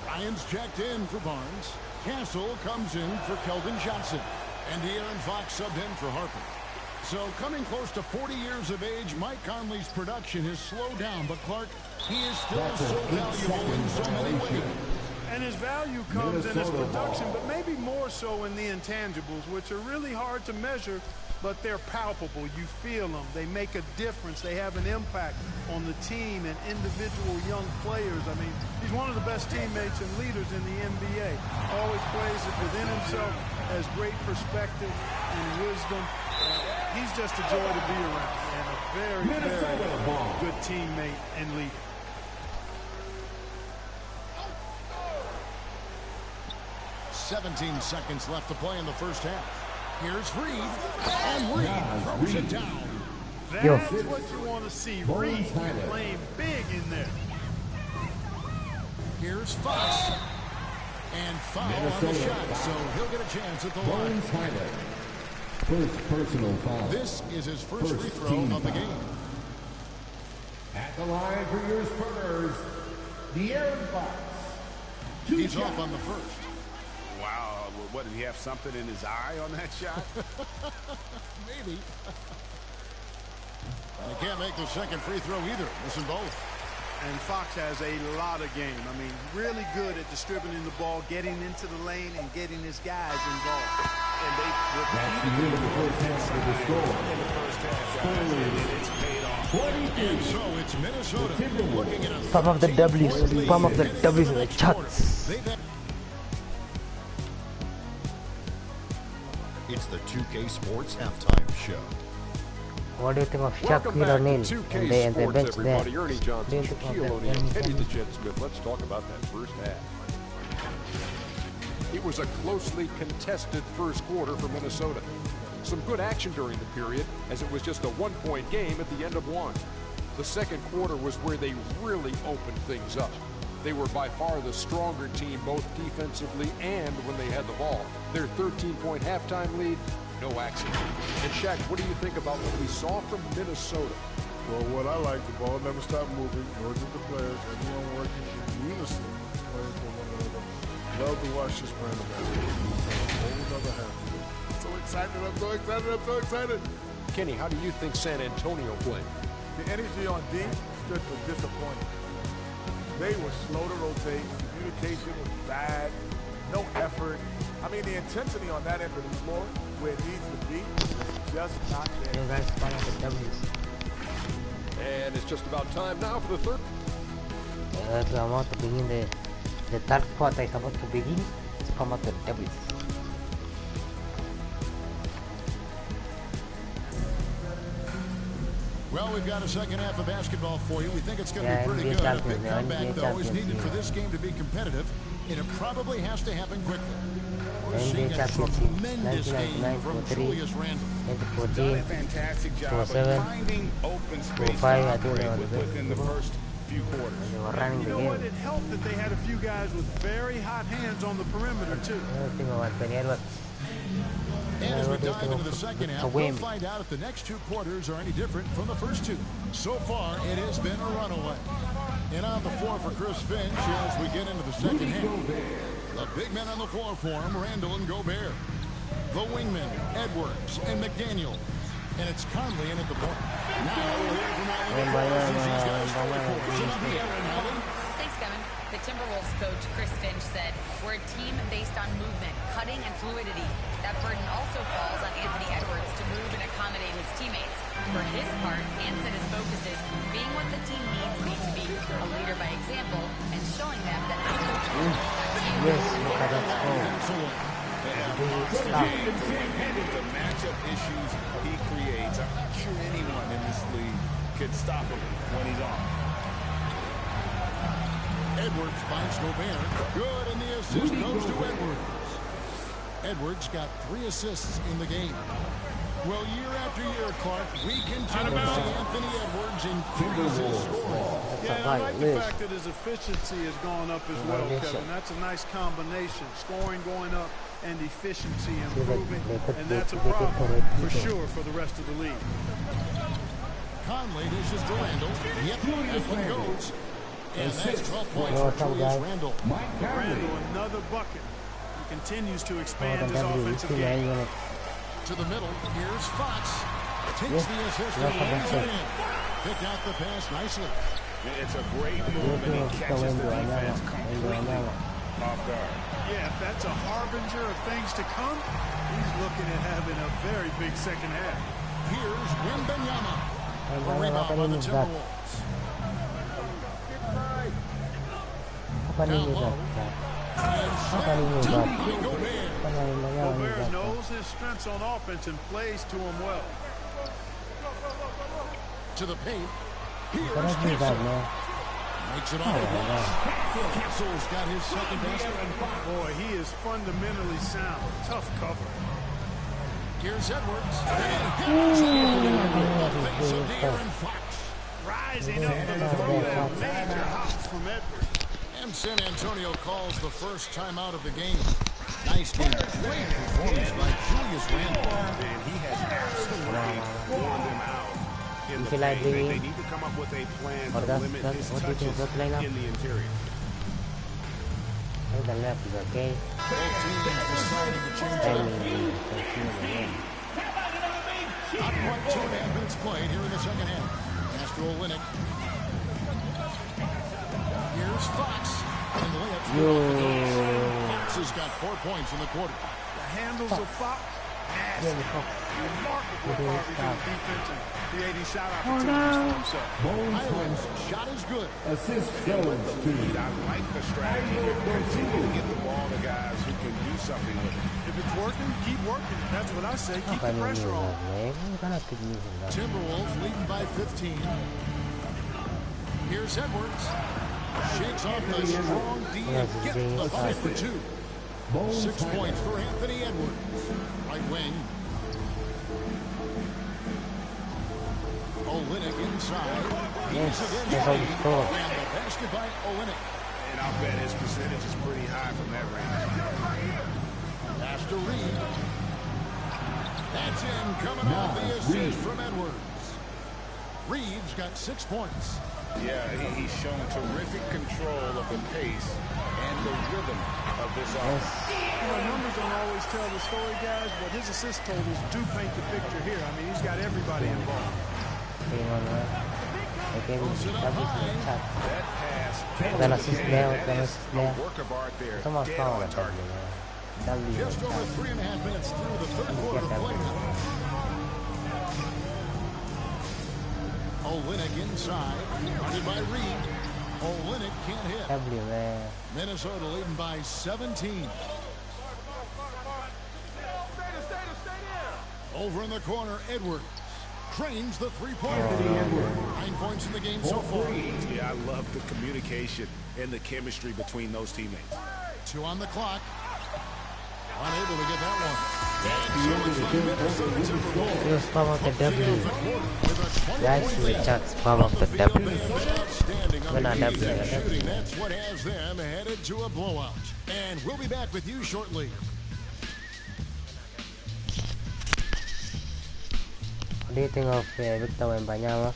Ryan's checked in for Barnes. Castle comes in for Keldon Johnson. And De'Aaron Fox subbed in for Harper. So coming close to 40 years of age, Mike Conley's production has slowed down. But Clark, he is still so valuable in so many ways. And his value comes in his production, but maybe more so in the intangibles, which are really hard to measure, but they're palpable. You feel them. They make a difference. They have an impact on the team and individual young players. I mean, he's one of the best teammates and leaders in the NBA. Always plays it within himself, has great perspective and wisdom. He's just a joy to be around and a very, very good teammate and leader. "17 seconds left to play in the first half. Here's Reed, and Reed throws it down. That's what you want to see. Reed playing big in there. Here's Fox, and foul on the shot, so he'll get a chance at the line. First personal foul. This is his first free throw of the game. At the line for your Spurs, De'Aaron Fox. He's off on the first. Wow, what, did he have something in his eye on that shot? Maybe. He can't make the second free throw either. Missing both. And Fox has a lot of game. I mean, really good at distributing the ball, getting into the lane, and getting his guys involved. And they That's the end of the first half of the score. in the first half, and it's paid off. And so it's Minnesota looking at a Some of the W's, some of the W's in the charts. It's the 2K Sports Halftime Show. What do you think of Shaquille O'Neal and the bench there? Ernie Johnson, Shaquille O'Neal, Kenny the Jet Smith. Let's talk about that first half. It was a closely contested first quarter for Minnesota. Some good action during the period, as it was just a one-point game at the end of one. The second quarter was where they really opened things up. They were by far the stronger team, both defensively and when they had the ball. Their 13-point halftime lead, no accident. And Shaq, what do you think about what we saw from Minnesota? Well, what I like, the ball never stopped moving, nor did the players. Everyone working in unison, playing for one another. Love to watch this brand of basketball. A whole other half of it. I'm so excited, I'm so excited, I'm so excited. Kenny, how do you think San Antonio played? The energy on D stood for disappointing. They were slow to rotate. Communication was bad. no effort. I mean, the intensity on that end of the floor, where it needs to be, is just not there. You guys find out the W's. And it's just about time now for the third. It's about to begin the third quarter is about to begin. It's come out the W's. Well, we've got a second half of basketball for you. We think it's going to be pretty good. A big comeback, though, is needed for this game to be competitive, and it probably has to happen quickly. We're seeing a tremendous game from Julius Randle. Done a fantastic job of finding open space to operate within the first few quarters. You know what? It helped that they had a few guys with very hot hands on the perimeter, too. And as we dive into the second half, we'll find out if the next two quarters are any different from the first two. So far, it has been a runaway. And on the floor for Chris Finch as we get into the second half. The big men on the floor for him, Randle and Gobert. The wingmen, Edwards and McDaniel. And it's Conley in at the point. Now we'll hear from these guys Thanks, Kevin. The Timberwolves coach, Chris Finch, said, "We're a team based on movement, cutting, and fluidity. That burden also falls on Anthony Edwards to move and accommodate his teammates. For his part, Han said his focus is being what the team needs me to be, a leader by example, and showing them that I'm coachable." The matchup issues he creates, I'm not sure anyone in this league can stop him when he's on. Edwards finds Gobert. Good, and the assist goes to Edwards. Edwards got 3 assists in the game. Well, year after year, Clark, we continue to see Anthony Edwards increase his scoring. Yeah, I like the fact that his efficiency has gone up as well, Kevin. That's a nice combination. Scoring going up and efficiency improving, and that's a problem for sure for the rest of the league. Conley dishes to Randle. Yep, that one goes. And that's 12 points for Julius Randle. Randle, another bucket. He continues to expand his offensive game. To the middle, here's Fox. Takes the assist and lays it in. Picked out the pass nicely. It's a great move, and he catches the defense completely off guard. Yeah, if that's a harbinger of things to come, he's looking at having a very big second half. Here's Wembanyama. A rebound by the Timberwolves. Gobert knows his strengths on offense and plays to him well. To the paint. Here's Castle. Makes it all at once. Castle's got his second basket. Boy, he is fundamentally sound. Tough cover. Here's Edwards. Rising up for the throwdown. Major hops from Edwards. And San Antonio calls the first timeout of the game. Nice game. Great performance by Julius Randle. And he has absolutely worn them out. They need to come up with a plan to limit his touches in the interior. The left is okay. Both teams deciding to change up. Not quite 2.5 minutes played here in the second half. Pass to Olynyk. Here's Fox. And the layup. Fox has got 4 points in the quarter. The handles of Fox. Remarkable carving to the defense and creating shot opportunities for himself. Island's shot is good. Assist goes to I like the strategy here. Continue to get the ball to guys who can do something with it. If it's working, keep working. That's what I say. Keep the pressure on. Timberwolves leading by 15. Here's Edwards. Shakes off the strong D and gets the bucket for 2. 6 points for Anthony Edwards. Right wing. Olynyk inside. He's again shooting. And the basket by Olynyk. And I'll bet his percentage is pretty high from that range. Pass to Reed. That's in. Coming off the assist from Edwards. Reed's got 6 points. Yeah, he's shown terrific control of the pace and the rhythm of this offense. You know, numbers don't always tell the story, guys, but his assist totals do paint the picture here. I mean, he's got everybody involved. Okay, double chat. That pass Dan assist there, dan assist a there. work of art there. Itu mas Dead power on target. W. Just over 3.5 minutes through the third quarter of play now. Olynyk inside, guarded by Reed. Olynyk can't hit. W, man. Minnesota leading by 17. Over in the corner, Edwards cranes the three-pointer. 9 points in the game so far. Yeah, I love the communication and the chemistry between those teammates. 2 on the clock. Unable to get that one. Here's spam of the W. Guys, we chat spam of the W. When I W, that's what has them headed to a blowout. And we'll be back with you shortly. What do you think of Victor Wembanyama?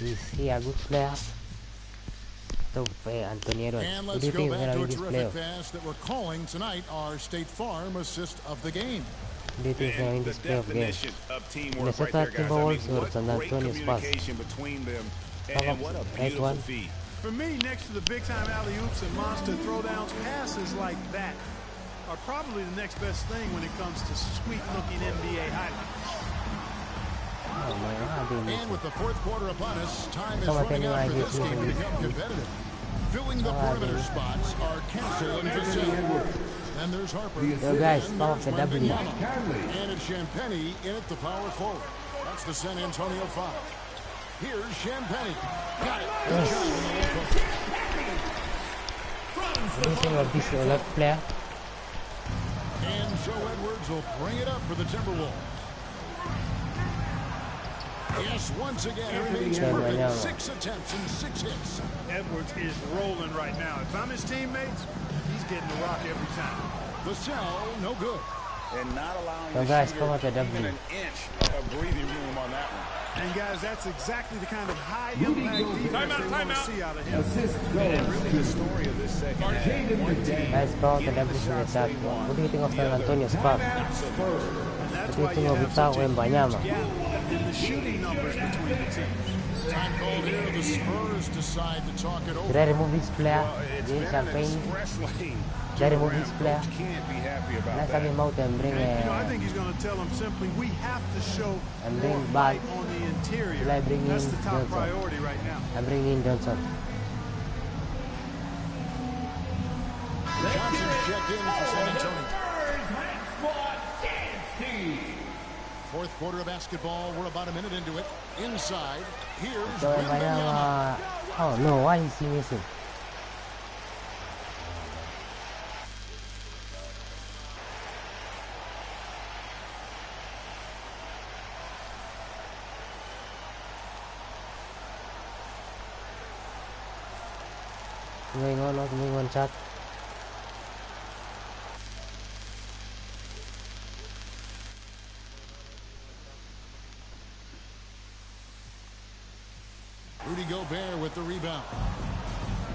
Is he a good player? So, Antonio, And what let's do you go think back to a this player? terrific pass that we're calling tonight our State Farm assist of the game. What do you think And this the player of game? definition of teamwork right Minnesota there, guys. I Timberwolves mean, or what San great Antonio Spurs? communication between them, Top and what a beautiful one. feed. For me, next to the big-time alley-oops and monster throwdowns, passes like that are probably the next best thing when it comes to sweet-looking NBA highlights. Oh, man, And with the fourth quarter upon us, time is running out for this game to become competitive. Filling the perimeter spots are Castle and Vassell. Then there's Harper. Yo, guys, And power of the there's W. Wembanyama. And it's Champagnie in at the power forward. That's the San Antonio 5. Here's Champagnie. Got it. Good job on the low post. What do you think of this left player? And Joe Edwards will bring it up for the Timberwolves. Yes, once again, he remains perfect. 6 attempts and 6 hits. Edwards is rolling right now. If I'm his teammates, he's getting the rock every time. Vassell, no good. And not allowing So, the guys, shooter come on to W. even an inch of breathing room on that one. And guys, that's exactly the kind of high-impact defense they want to see out of him. And really the story of this second half. One team Guys, power of the getting W the in the shots chat. they want. What do you think of The San other Antonio Spurs? And What that's do you why think you of have Victor such a Wembanyama? huge gap in the shooting numbers between the teams. Time called here. The Spurs decide to talk it over. Should I remove this player? It's James been an Champagne? express lane. Should I remove this player? Coach can't be happy about Let's that. have him out and bring I think he's going to tell them simply, we have to show and more bring fight back. on the interior. Will I bring That's in the top Johnson? priority right now. I bring in Johnson. Johnson checked in for San Antonio. Fourth quarter of basketball. We're about a minute into it. Inside, here's Wembanyama. Oh no, why is he missing? What's going on, chat? Rudy Gobert with the rebound.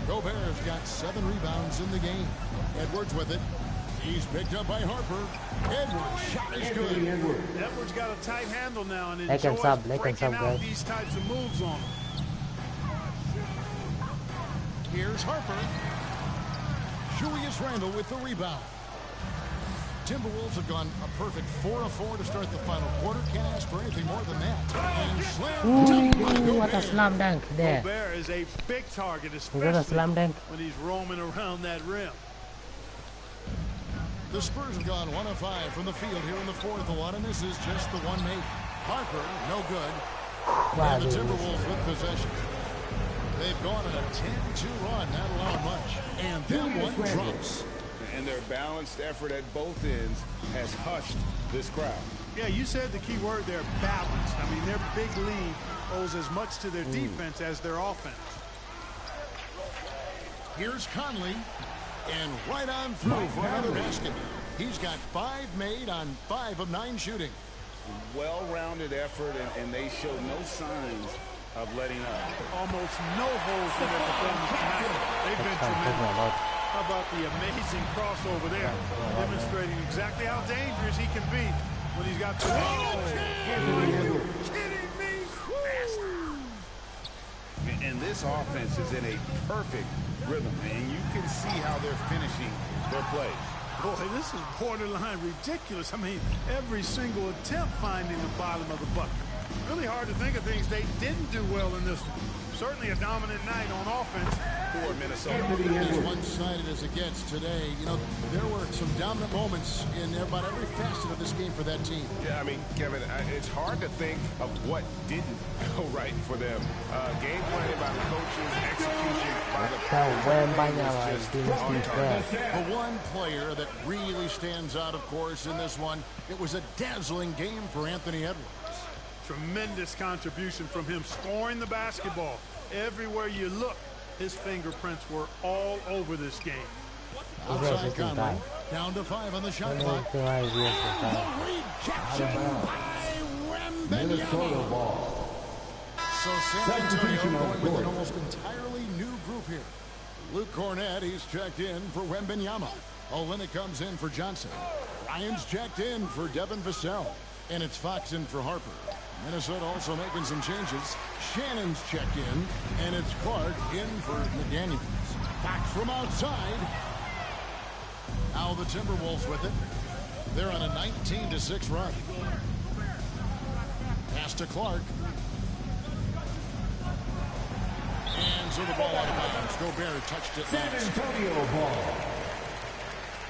Gobert's got 7 rebounds in the game. Edwards with it. He's picked up by Harper. Edwards shot is good. Edwards got a tight handle now and They can enjoys sub, they can breaking sub, out guys. these types of moves on him. Here's Harper. Julius Randle with the rebound. Timberwolves have gone a perfect 4 of 4 to start the final quarter. Can't ask for anything more than that. And slam dunk by Ooh, what a Gobert. slam dunk there. Gobert is a big target, got a especially slam dunk. when he's roaming around that rim. The Spurs have gone 1 of 5 from the field here in the fourth. A lot of misses, just the one made. Harper, no good. Wow, And the dude. Timberwolves with possession. They've gone on a 10-2 run, not allowing much. And that one drops. And their balanced effort at both ends has hushed this crowd. Yeah, you said the key word there, balanced. I mean, their big lead owes as much to their defense as their offense. Here's Conley. And right on through for another basket. He's got 5 made on 5 of 9 shooting. Well-rounded effort, and they show no signs of letting up. Almost no holes in their performance tonight. They've been tremendous. How about the amazing crossover there, demonstrating exactly how dangerous he can be when he's got the... Oh, are you kidding me? this offense is in a perfect rhythm, and you can see how they're finishing their plays. Boy, this is borderline ridiculous. I mean, every single attempt finding the bottom of the bucket. Really hard to think of things they didn't do well in this one. Certainly a dominant night on offense for Minnesota. As one-sided as it gets today, you know, there were some dominant moments in about every facet of this game for that team. Yeah, I mean, Kevin, it's hard to think of what didn't go right for them. Game planning by the coaches, execution by the players. The one player that really stands out, of course, in this one, it was a dazzling game for Anthony Edwards. Tremendous contribution from him scoring the basketball. Everywhere you look, his fingerprints were all over this game. Outside Conley, down to 5 on the shot clock. The rejection by Minnesota ball. So San Antonio going with an almost entirely new group here. Luke Cornett, he's checked in for Wembanyama. Olynyk comes in for Johnson. Ryan's checked in for Devin Vassell. And it's Fox in for Harper. Minnesota also making some changes. Shannon's checked in, and it's Clark in for McDaniels. Fox from outside. Now the Timberwolves with it. They're on a 19-6 run. Pass to Clark. And so the ball out of bounds. Gobert touched it. San Antonio ball.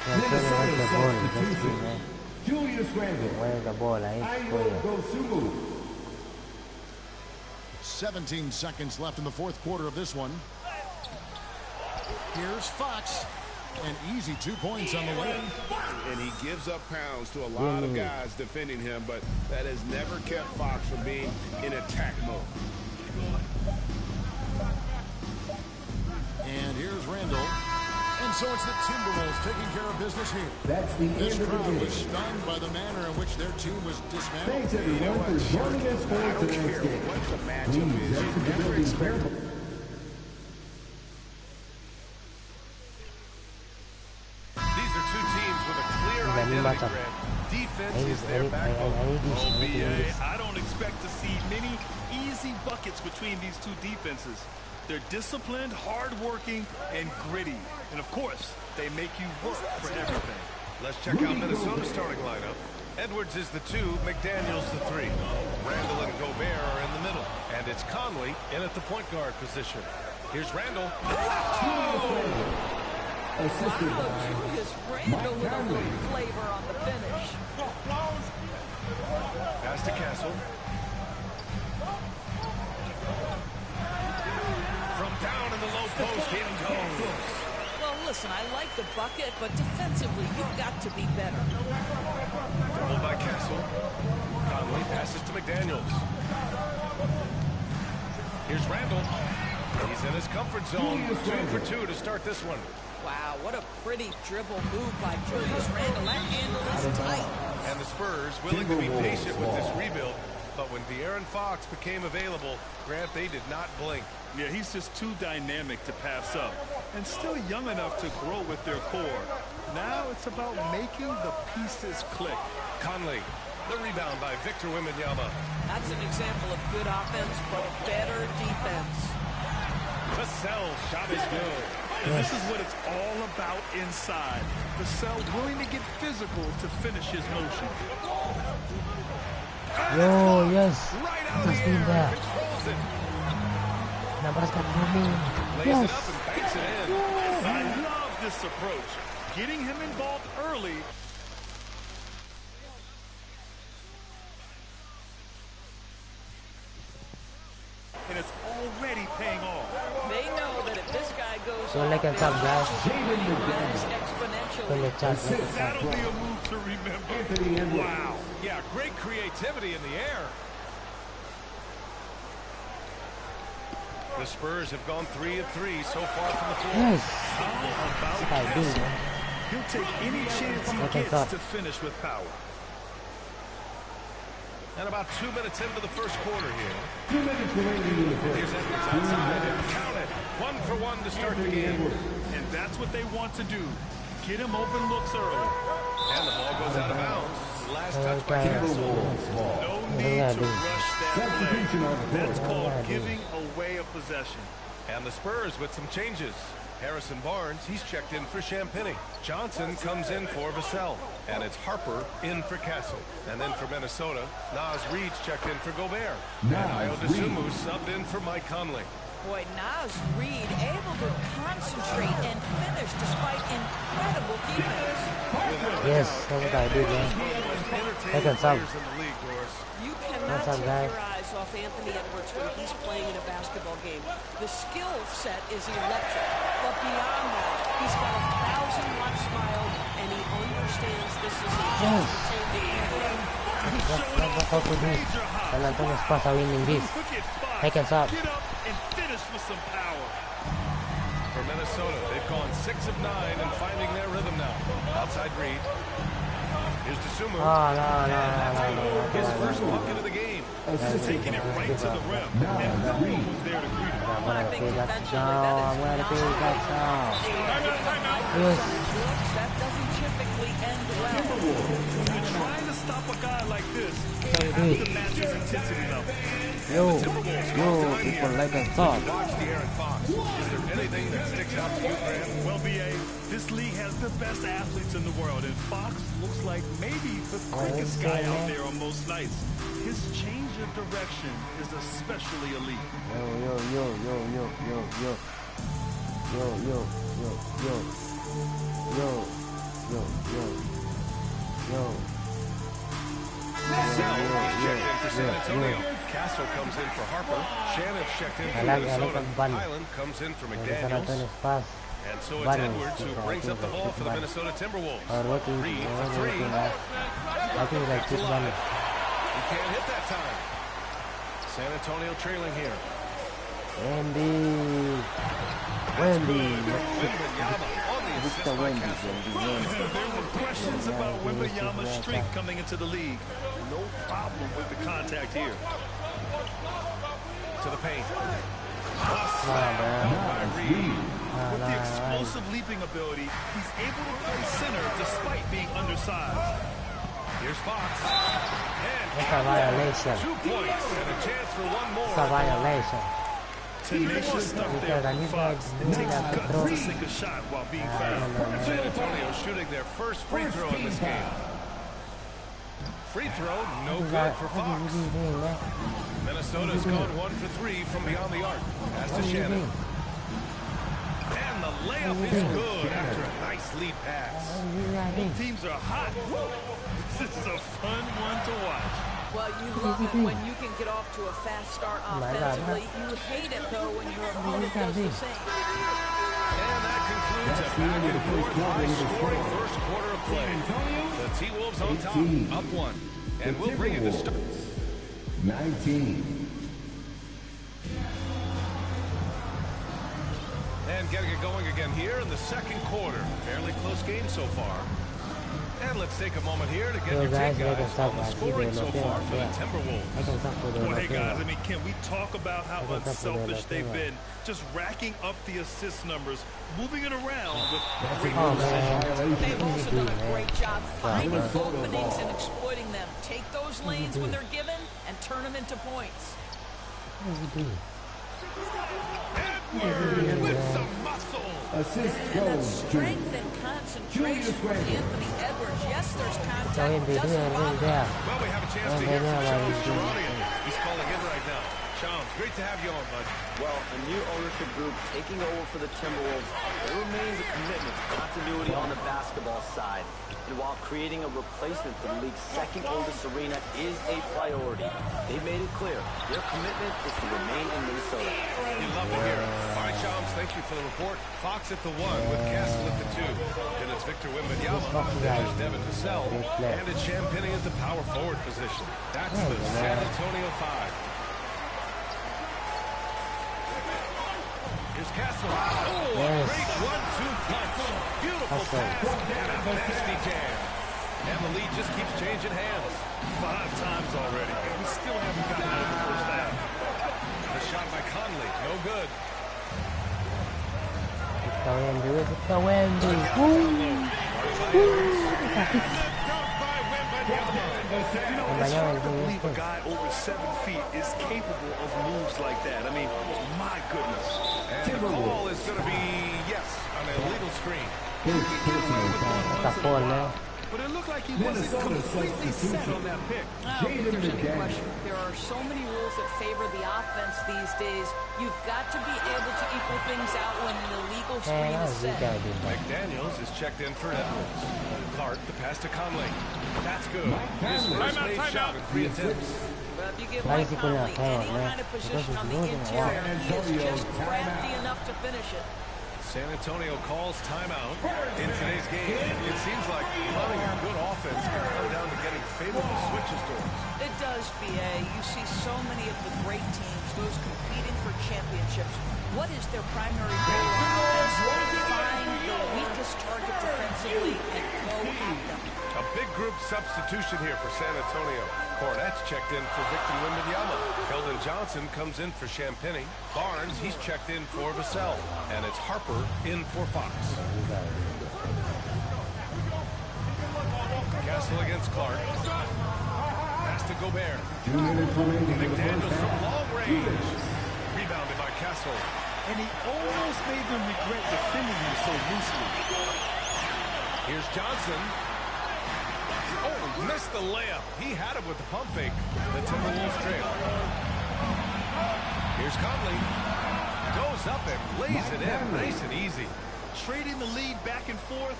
Minnesota substitution. Julius Randle. 17 seconds left in the fourth quarter of this one. Here's Fox. An easy 2 points on the way. And he gives up pounds to a lot of guys defending him, but that has never kept Fox from being in attack mode. And here's Randle. And so it's the Timberwolves taking care of business here. That's the This end of the crowd game. was stunned by the manner in which their team was dismantled. Thanks everyone for joining us for tonight's game. Please exit the building carefully. These are two teams with a clear identity, Grant. Defense is their backbone. I don't expect to see many easy buckets between these two defenses. They're disciplined, hard-working, and gritty. And, of course, they make you work for everything. Let's check out Minnesota's starting lineup. Edwards is the 2, McDaniels the 3. Randle and Gobert are in the middle. And it's Conley in at the point guard position. Here's Randle. Assisted by Julius Randle with a little flavor on the finish. Pass to Castle. From down in the low post, in goes. Well, listen, I like the bucket, but defensively, you've got to be better. Doubled by Castle. Conley passes to McDaniels. Here's Randle. He's in his comfort zone. 2 for 2 to start this one. Wow, what a pretty dribble move by Julius Randle. That handle is tight. And the Spurs willing to be patient with this rebuild. But when De'Aaron Fox became available, Grant, they did not blink. Yeah, he's just too dynamic to pass up. And still young enough to grow with their core. Now it's about making the pieces click. Conley, the rebound by Victor Wembanyama. That's an example of good offense, but better defense. Vassell's shot is good. And this is what it's all about inside. Vassell willing to get physical to finish his motion. Yo, yes. Right out of the air. Controls it. Nebraska coming. Lays it up and banks it in. I love this approach. Getting him involved early. And it's already paying off. They know that if this guy goes So like a top guys. exponentially. That'll be a move to remember. Wow. Yeah, great creativity in the air. The Spurs have gone 3 of 3 so far from the floor. Yes. How about Castle? He'll take any chance he gets to finish with power. And about 2 minutes into the first quarter here. 2 minutes remaining in the first. Here's Edwards outside and count it. 1 for 1 to start the game. And that's what they want to do. Get him open looks early. And the ball goes out of bounds. Last Nice touch by Castle. No need to rush that play. That's called giving away a possession. And the Spurs with some changes. Harrison Barnes, he's checked in for Champagny. Johnson comes in for Vassell. And it's Harper in for Castle. And then for Minnesota, Naz Reid's checked in for Gobert. And Ayo Dosunmu subbed in for Mike Conley. Boy, Naz Reid able to concentrate and finish despite incredible defense. Yes, that's what I did, man. Second sub. You cannot take your eyes off Anthony Edwards when he's playing in a basketball game. The skill set is electric, but beyond that, he's got a 1,000-watt smile, and he understands this is a chance to take the game. That's how to do. San Antonio Spurs are winning this. Second sub. Get up and finish with some power. For Minnesota, they've gone 6 of 9 and finding their rhythm now. Outside Reid. Here's Dosunmu. His first bucket of the game. Taking it right to the rim. And no one was there to greet him. I think defensively that is that doesn't typically end well. When you're trying to stop a guy like this, you have to match his intensity level. Yo, people like a thought. Watch the Aaron Fox. Is there anything that sticks out to you, Graham? Well, BA, this league has the best athletes in the world, and Fox looks like maybe the quickest guy out there on most nights. His change of direction is especially elite. Checked in for San Antonio. Castle comes in for Harper. Shannon's checked in for Minnesota. Island comes in for McDaniels. And so it's Edwards who brings up the ball for the Minnesota Timberwolves. Reid for 3. That's a line. He can't hit that time. San Antonio trailing here. Wendy. There were questions about Wembanyama's strength coming into the league. No problem with the contact here. To the paint. With the explosive leaping ability, he's able to play center despite being undersized. Here's Fox. That's a violation. 2 points and a chance for one more. It's a violation. Tenacious stuff there from Fox. It takes guts to sink a shot while being fouled. San Antonio shooting their first free throw in this game. Free throw, no good for Fox. Minnesota's gone 1 for 3 from beyond the arc. As to Shannon. And the layup is good after a nice lead pass. Both teams are hot. This is a fun one to watch. Well, you love it when you can get off to a fast start offensively. You hate it, though, when your opponent does the same. And that concludes a back-and-forth high-scoring first quarter of play. The T-Wolves on top, up 1. And we'll bring you the start. 19. And getting it going again here in the second quarter. Fairly close game so far. And let's take a moment here to get your take, guys, on the scoring so far for the Timberwolves. Well, hey, guys, I mean, can we talk about how unselfish they've been? Just racking up the assist numbers, moving it around with great precision. They've also done a great job finding openings and exploiting them. Take those lanes when they're given and turn them into points. Edwards with some muscle. Assist And that goes strength and concentration from Anthony Edwards. Yes, there's contact. Well, we have a chance to hear from Shams Charania. He's calling in right now. Shams, great to have you on, bud. Well, a new ownership group taking over for the Timberwolves. There remains a commitment to continuity on the basketball side. And while creating a replacement for the league's second oldest arena is a priority, they've made it clear their commitment is to remain in Minnesota. You love to hear it. All right, Shams, thank you for the report. Fox at the 1 with Castle at the 2. Then it's Victor Wembanyama. Then there's Devin Vassell. And it's Champagny at the power forward position. That's the San Antonio 5. Here's Castle. Oh, a great 1-2 punch. Beautiful pass and a nasty jam. And the lead just keeps changing hands. 5 times already. We still haven't gotten out of the first half. The shot by Conley, no good. It's the Wendy. Dunk by Wembanyama. You know, it's hard to believe a guy over 7 feet is capable of moves like that. I mean, my goodness. And the call is going to be, yes, an illegal screen. But it looked like he wasn't completely set on that pick. I don't think there's any question. There are so many rules that favor the offense these days. You've got to be able to equal things out when an illegal screen is set. McDaniels is checked in for Edwards. Clark, the pass to Conley. That's good. His first made shot in 3 attempts. Well, if you give Mike Conley any kind of position on the interior, he is just crafty enough to finish it. San Antonio calls timeout in today's game. It seems like running a good offense can come down to getting favorable switches doors. It does, B.A. You see so many of the great teams, those competing for championships. What is their primary goal on offense? Find the weakest target defensively and go at them. A big group substitution here for San Antonio. Cornette's checked in for Victor Wembanyama. Keldon Johnson comes in for Champagny. Barnes, he's checked in for Vassell. And it's Harper in for Fox. Castle against Clark. Pass to Gobert. McDaniels from long range. Rebounded by Castle. And he almost made them regret defending him so loosely. Here's Johnson. Oh, missed the layup. He had it with the pump fake. The Timberwolves trail. Here's Conley. Goes up and lays it in. Nice and easy. Trading the lead back and forth.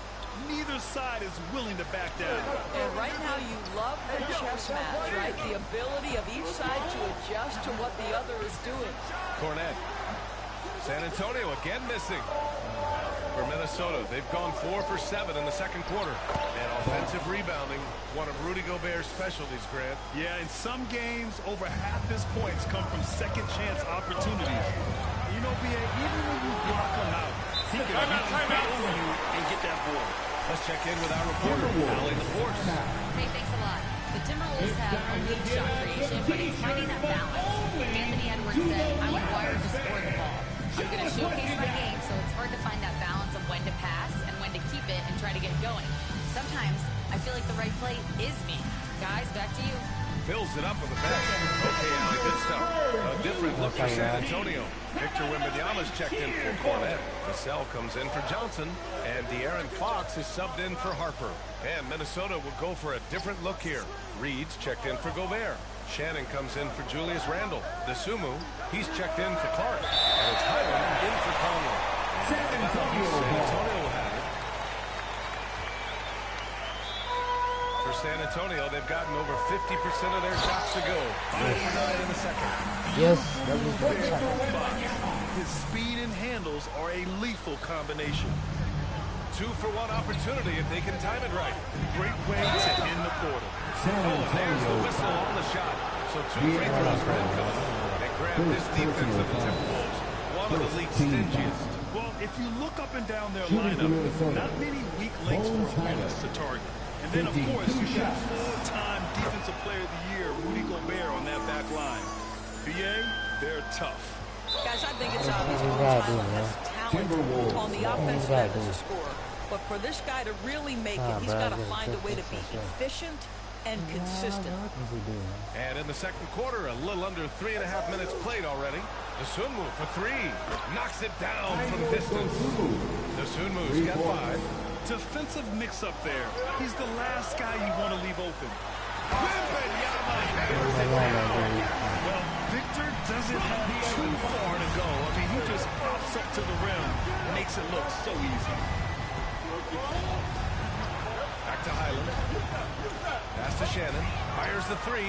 Neither side is willing to back down. And right now you love the chess match, right? The ability of each side to adjust to what the other is doing. Cornette. San Antonio again missing. For Minnesota, they've gone 4 for 7 in the second quarter. And offensive rebounding, one of Rudy Gobert's specialties, Grant. Yeah, in some games, over half his points come from second chance opportunities. You know, B.A., even when you block him out, he can reach over you and get that ball. Let's check in with our reporter, Allie LaForce. Hey, thanks a lot. The Timberwolves have elite shot creation, but it's finding that balance. Anthony Edwards said, I'm wired to score the ball. I'm going to showcase my game, so it's hard to find that balance of when to pass and when to keep it and try to get it going. Sometimes I feel like the right play is me. Guys, back to you. Fills it up with the pass. Okay, Allie, good stuff. A different look for San Antonio. Victor Wembanyama's checked in for Cornette. Vassell comes in for Johnson. And De'Aaron Fox is subbed in for Harper. And Minnesota will go for a different look here. Reed's checked in for Gobert. Shannon comes in for Julius Randle. DeSumo, he's checked in for Clark. And it's Highland in for Conley. San Antonio will have it. For San Antonio, they've gotten over 50% of their shots to go. 5-9 in the second. Yes. His speed and handles are a lethal combination. 2-for-1 opportunity if they can time it right. Great way to end the quarter. There's the whistle on the shot. So 2 free throws for incoming. They grab this defense of the Timberwolves. One of the league's stingiest. Well, if you look up and down their lineup, not many weak links for opponents to target. And then, of course, you got 4-time Defensive Player of the Year, Rudy Gobert, on that back line. B.A., they're tough. Guys, I think it's obvious Tyler has talent on the offensive end as a scorer. But for this guy to really make it, he's got to find a way to be efficient and consistent. And in the second quarter, a little under 3.5 minutes played already. DeSumo for 3. Knocks it down from distance. DeSumo's got 5. Defensive mix-up there. He's the last guy you want to leave open. Well, Victor doesn't have too far to go. I mean, he just pops up to the rim, makes it look so easy. Back to Highland. Pass to Shannon. Fires the 3.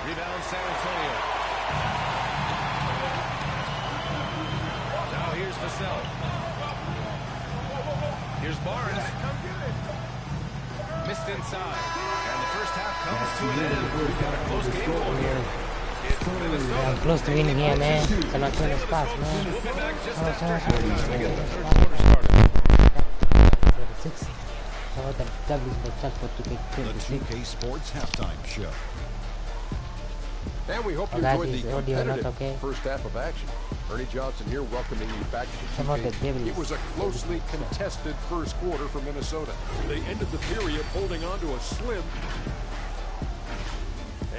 Rebound San Antonio. Now here's Vassell. Here's Barnes. Missed inside. And the first half comes to an end. We've got a close game going here. I'm close to winning here, man. San Antonio Spurs, man. We'll be back just Oh, after sorry. halftime to get the third quarter started. 6. How about the W in the chat for 2K? The 2K Sports Halftime Show. And we hope you Guys, enjoyed is the audio not competitive okay? first half of action. Ernie Johnson here welcoming you back to Some of the 2K. devils. It was a closely contested first quarter for Minnesota. They ended the period holding on to a slim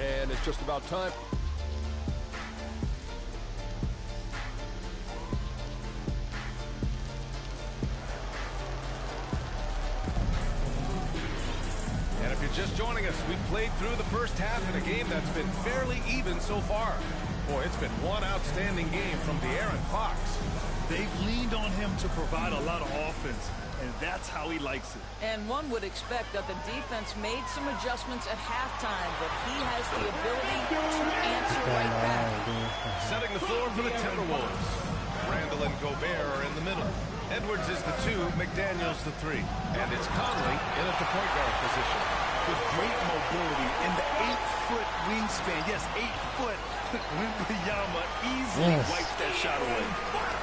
And it's just about time. And if you're just joining us, we've played through the first half in a game that's been fairly even so far. Boy, it's been one outstanding game from De'Aaron Fox. They've leaned on him to provide a lot of offense, and that's how he likes it. And one would expect that the defense made some adjustments at halftime, but he has the ability to answer right back. Setting the floor for the Timberwolves. Randall and Gobert are in the middle. Edwards is the 2, McDaniels the 3. And it's Conley in at the point guard position. With great mobility and the 8-foot wingspan. Yes, 8 foot. Wembanyama easily wipes that shot away.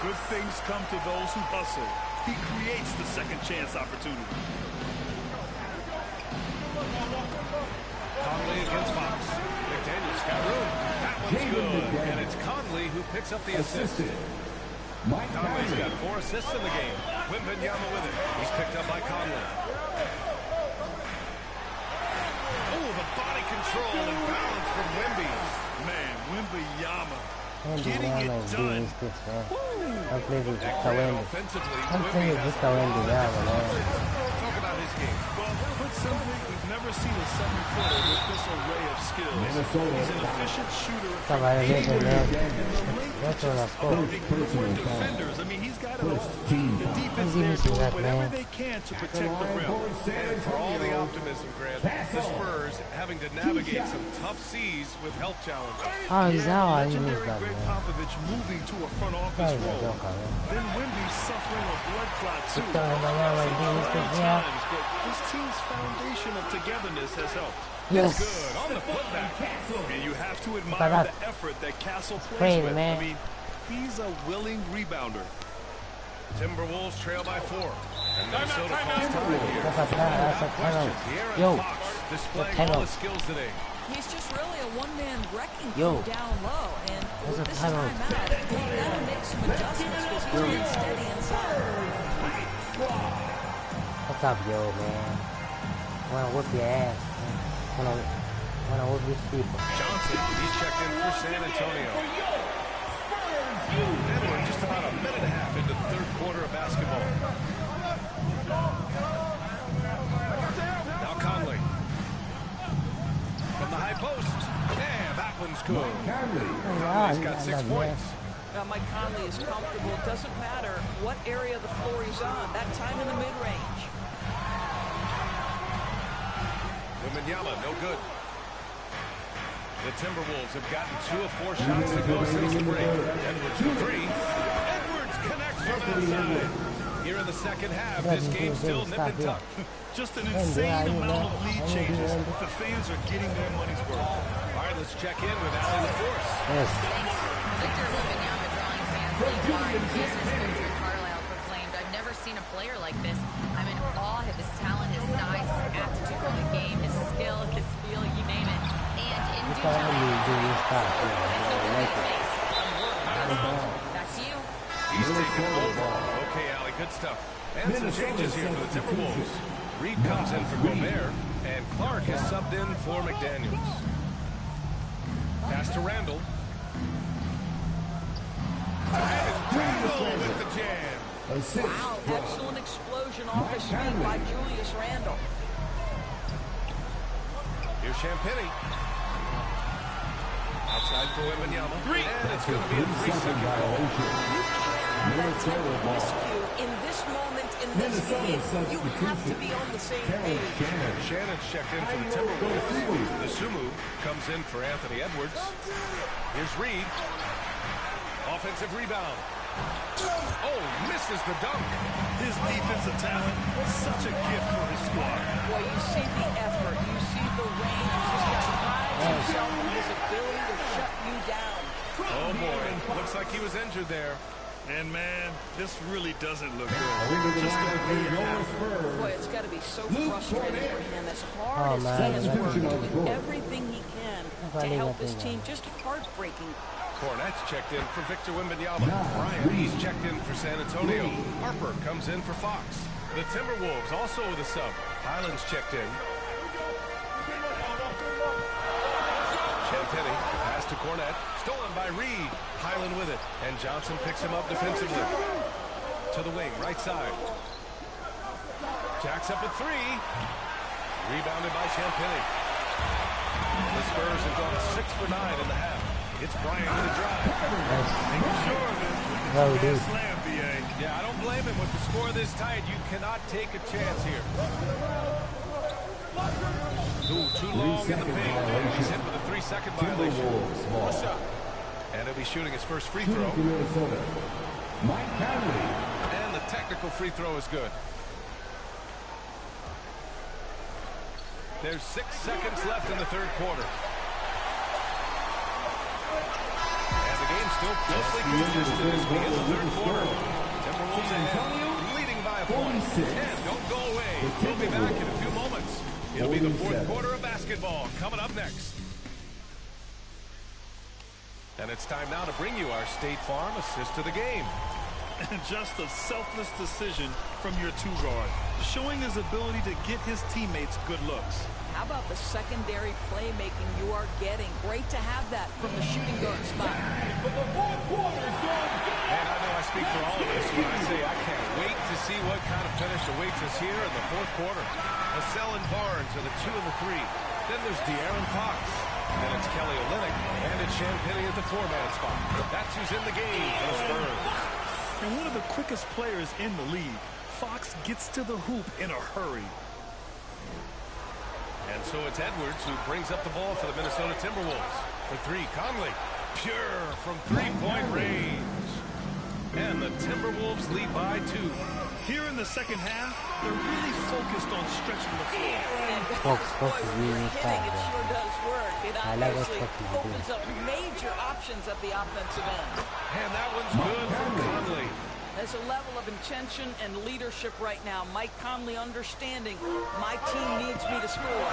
Good things come to those who hustle. He creates the second chance opportunity. Conley against Fox. McDaniels got room. That one's good. And it's Conley who picks up the assist. Conley's got 4 assists in the game. Wembanyama with it. He's picked up by Conley. Oh, the body control and balance from Wemby. Man, Wembanyama getting it done. I'm playing with Talk about his game. Well, put simply, we've never seen a 7-footer with this array of skills. He's an efficient shooter. Defenders. I mean, he's got it all. The defense there doing whatever they can to protect the rim. And for all the optimism, Grant, the Spurs having to navigate some tough seas with health challenges. Legendary Greg Popovich moving to a front office role. Then Wemby suffering a blood clot too. Times, but this team's foundation of togetherness has helped. Yes. Good on the putback. And you have to admire the effort that Castle plays with. I mean, he's a willing rebounder. Timberwolves trail by 4. And Minnesota calls time here. De'Aaron Fox displaying all his skills today. He's just really a one-man wrecking crew down low, and with this timeout, he's got to make some adjustments because he's been steady inside. What's up, yo, man? Wanna whip your ass? Wanna whip these people? Johnson, he's checked in for San Antonio. And we're just about a minute and a half into the third quarter of basketball. Now Conley. From the high post. Yeah, that one's good. Conley's got 6 points. Now, Mike Conley is comfortable. It doesn't matter what area of the floor he's on. That time in the mid-range. Wembanyama, no good. The Timberwolves have gotten 2 of 4 shots to go since the break. Edwards for 3. Edwards connects from outside. Here in the second half, this game's still nip and tuck. Just an insane amount of lead changes. The fans are getting their money's worth. All right, let's check in with Allie LaForce. Yes. Victor Wembanyama drawing fans worldwide. As his coach Carlisle proclaimed, I've never seen a player like this. I'm in awe of his talent, his size, his aptitude for the game, his skill, his feel, you name it. And in due time, back to you. He's taking over. Okay, Allie, good stuff. And some changes here for the Timberwolves. Reed comes in for Gobert, and Clark is subbed in for McDaniels. Pass to Randall. And it's Randall with the jam. Wow, excellent explosion off his feet by Julius Randle. Here's Champagnie. Outside for Wembanyama. And it's going to be a 3-second ball. That's a miscue in this moment in this game. You have to be on the same page. Shannon's checked in for the Timberwolves. The Sumu comes in for Anthony Edwards. Here's Reed. Offensive rebound. Oh, misses the dunk. His defensive talent, such a gift for his squad. Boy, you see the effort. You see the range. This guy prides himself on his ability to shut you down. Oh, boy. Looks like he was injured there. And, man, this really doesn't look good. Just boy, it's got to be so frustrating for him. As hard as he has worked, doing everything he can to help his team. Just heartbreaking. Cornette's checked in for Victor Wembanyama. Bryant, he's checked in for San Antonio. Harper comes in for Fox. The Timberwolves also with a sub. Highland's checked in. Champagnie. Pass to Cornette. Stolen by Reed. Highland with it. And Johnson picks him up defensively. To the wing, right side. Jacks up at 3. Rebounded by Champagnie. The Spurs have gone 6 for 9 in the half. It's Bryant with a drive. Making sure of it with the slam, BA. Yeah, I don't blame him. With the score this tight, you cannot take a chance here. Too long in the paint. He's hit with a 3-second violation. Push up. And he'll be shooting his first free throw. And the technical free throw is good. There's 6 seconds left in the third quarter. And the game's still closely contested as we hit the third quarter. Timberwolves ahead, leading by a point. And don't go away. We'll be back in a few moments. It'll be the fourth quarter of basketball coming up next. And it's time now to bring you our State Farm assist to the game. And just a selfless decision from your two-guard, showing his ability to get his teammates good looks. How about the secondary playmaking you are getting? Great to have that from the shooting guard spot. And I know I speak for all of us when I say I can't wait to see what kind of finish awaits us here in the fourth quarter. Vassell and Barnes are the 2 and the 3. Then there's De'Aaron Fox. And it's Kelly Olynyk. And it's Champagnie at the 4-man spot. That's who's in the game for the Spurs. And one of the quickest players in the league, Fox gets to the hoop in a hurry. And so it's Edwards who brings up the ball for the Minnesota Timberwolves. For 3, Conley. Pure from 3-point range. And the Timberwolves lead by 2. Here in the second half, they're really focused on stretching the floor. Boy, when you're hitting, it sure does work. It obviously opens up major options at the offensive end. And that one's good from Conley. There's a level of intention and leadership right now. Mike Conley understanding my team needs me to score.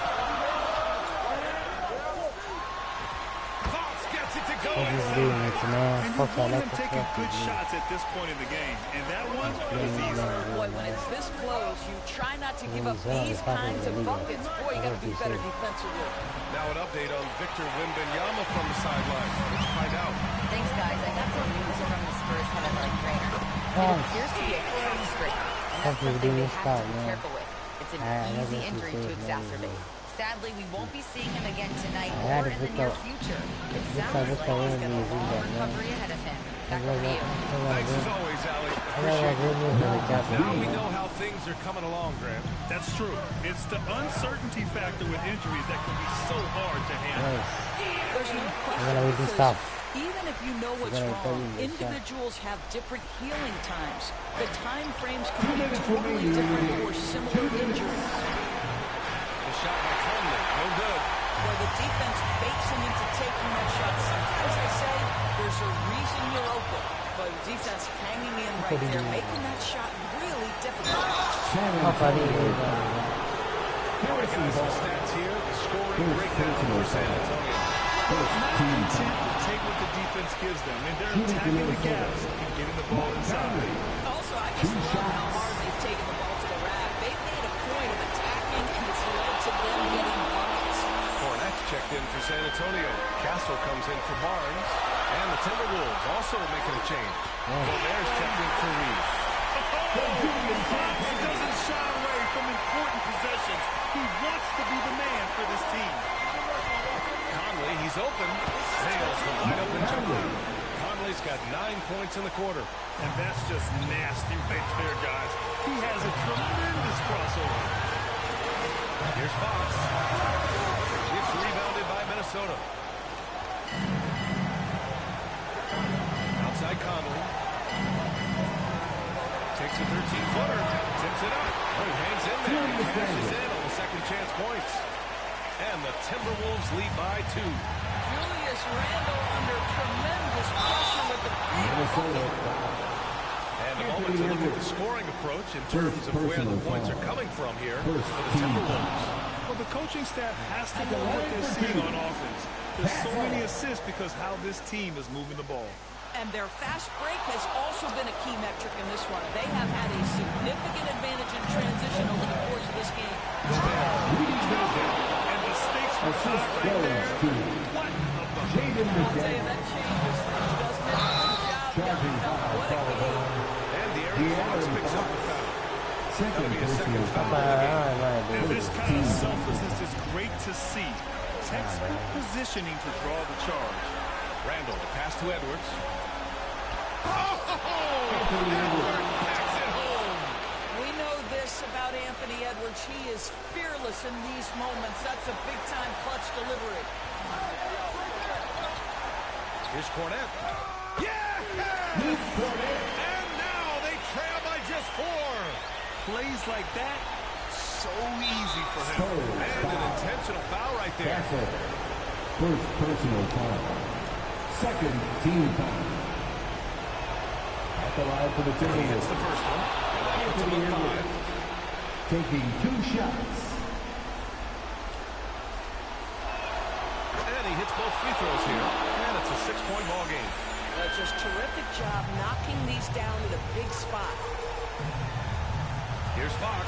Fox gets it to go inside. And you're going to take good shots at this point in the game. And that one was easy. Boy, when it's this close, you try not to give up these kinds of buckets. Boy, you got to be better defensively. Now an update on Victor Wembanyama from the sideline. Let's find out. Thanks, guys. I got some news from the Spurs head-on trainer. It appears to be a hamstring, and that's something they have to be careful with. It's an easy injury to exacerbate. Sadly, we won't be seeing him again tonight or in the near future. It sounds like he's got a long recovery ahead of him. Back to you. Thanks as always, Allie. Appreciate it. Now we know how things are coming along, Grant. That's true. It's the uncertainty factor with injuries that can be so hard to handle. There's no question. Even if you know what's wrong, individuals have different healing times. The time frames can be totally different for similar injuries. The shot by Conley, no good. Where the defense bakes him into taking that shot. Sometimes I say there's a reason you're open, but the defense hanging in right there, making that shot really difficult. Looking at some stats here, the scoring breakdown for San Antonio. Not content to take what the defense gives them, and they're attacking the gaps and getting the ball inside. Also, I just love how hard they've taken the ball to the rack. They've made a point of attacking, and it's led to them getting buckets. Cornette's checked in for San Antonio. Castle comes in for Barnes. And the Timberwolves also making a change. Gobert's checked in for Reed. Fox doesn't shy away from important possessions. He wants to be the man for this team. Conley, he's open. Nails the wide open jumper. Conley's got 9 points in the quarter. And that's just nasty right there, guys. He has a tremendous crossover. Here's Fox. It's rebounded by Minnesota. Outside Conley. Takes a 13-footer. Tips it up. Oh, he hangs in there. He cashes in on the second chance points. And the Timberwolves lead by 2. Julius Randle under tremendous pressure with the big. And a moment to look at the scoring approach in terms of where the points are coming from here for the Timberwolves. Well, the coaching staff has to know what they're seeing on offense. There's so many assists because how this team is moving the ball. And their fast break has also been a key metric in this one. They have had a significant advantage in transition over the course of this game. And the stakes were high right there. What a Jaden I'll tell you, that changes things, doesn't it? Good job, young fella. What a game. And the Aaron Fox picks up the foul. That'll be a second foul. And this kind of selflessness is great to see. Textbook positioning to draw the charge. Randall, the pass to Edwards. Anthony Edwards packs it home. We know this about Anthony Edwards. He is fearless in these moments. That's a big-time clutch delivery. Here's Cornette. Yeah! And now they trail by just 4. Plays like that, so easy for him. And an intentional foul right there. First personal foul. Second team foul. At the line for the Timberwolves. Hits the first one. And that puts him at 5. Taking 2 shots. And he hits both free throws here. And it's a 6-point ball game. Just terrific job knocking these down in a big spot. Here's Fox.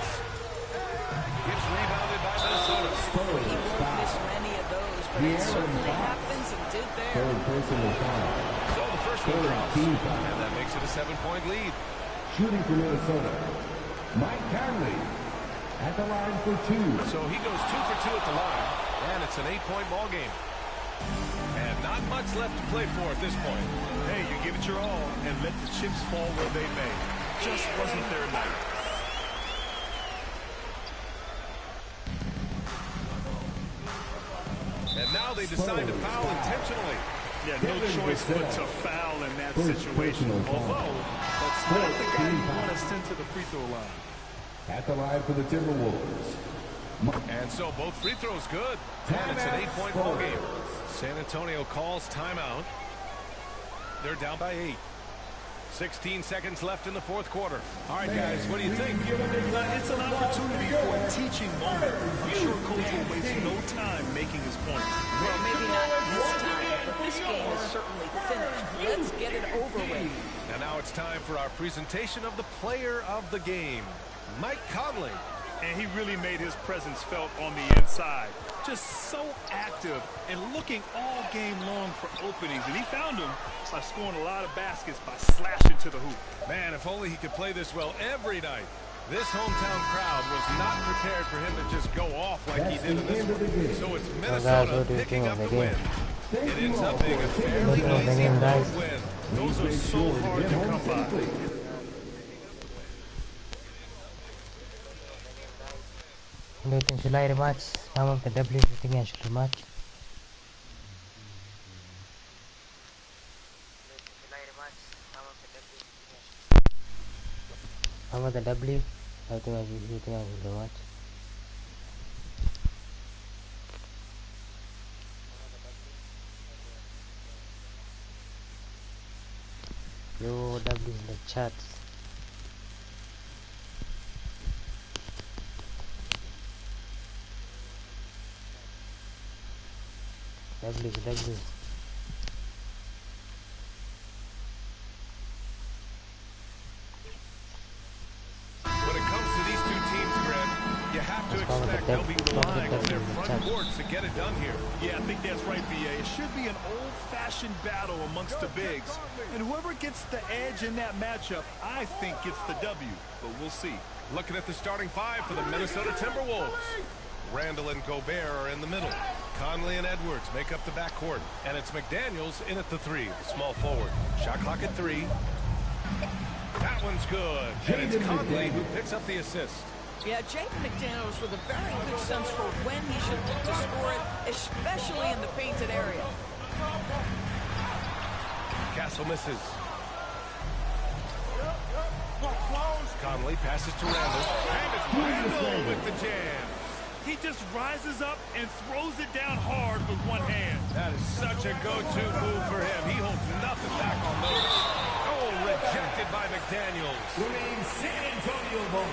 Gets rebounded by Minnesota. He won't miss many of those, but it certainly happens and did there. Third personal foul. So the first one drops. And that makes it a 7-point lead. Shooting for Minnesota, Mike Conley at the line for 2. So he goes 2 for 2 at the line. And it's an 8-point ball game. And not much left to play for at this point. Hey, you give it your all and let the chips fall where they may. Just wasn't their night. And now they decide to foul intentionally. Yeah, no choice but to foul in that situation. Although, that's not the guy you want to send to the free throw line. At the line for the Timberwolves. And so both free throws good. And it's an 8-point ball game. San Antonio calls timeout. They're down by 8. 16 seconds left in the fourth quarter. All right, guys, what do you think? It's an opportunity for a teaching moment. I'm sure Coach will waste no time making his point. Well, maybe not this time, but this game is certainly finished. Let's get it over with. And now it's time for our presentation of the player of the game, Mike Conley. And he really made his presence felt on the inside. Just so active and looking all game long for openings. And he found them by scoring a lot of baskets by slashing to the hoop. Man, if only he could play this well every night. This hometown crowd was not prepared for him to just go off like he did in this one. So it's Minnesota picking up the win. It ends up being a fairly easy road win. Those are so hard to come by. Looking July rematch, some of the W shooting and rematch. Some of the W, I think I shooting and rematch. Yo, W in the chats. W. When it comes to these two teams, Greg, you have to expect they'll be relying on their front court to get it done here. Yeah, I think that's right, B.A. It should be an old-fashioned battle amongst the bigs. And whoever gets the edge in that matchup, I think gets the W. But we'll see. Looking at the starting 5 for the Minnesota Timberwolves. Randall and Gobert are in the middle. Conley and Edwards make up the backcourt. And it's McDaniels in at the 3, the small forward. Shot clock at 3. That one's good. And it's Conley who picks up the assist. Yeah, Jake McDaniels with a very good sense for when he should look to score it, especially in the painted area. Castle misses. Conley passes to Randall. And it's Randall with the jam. He just rises up and throws it down hard with one hand. That is such a go-to move for him. He holds nothing back on those. Oh, rejected by McDaniels. Winning San Antonio ball.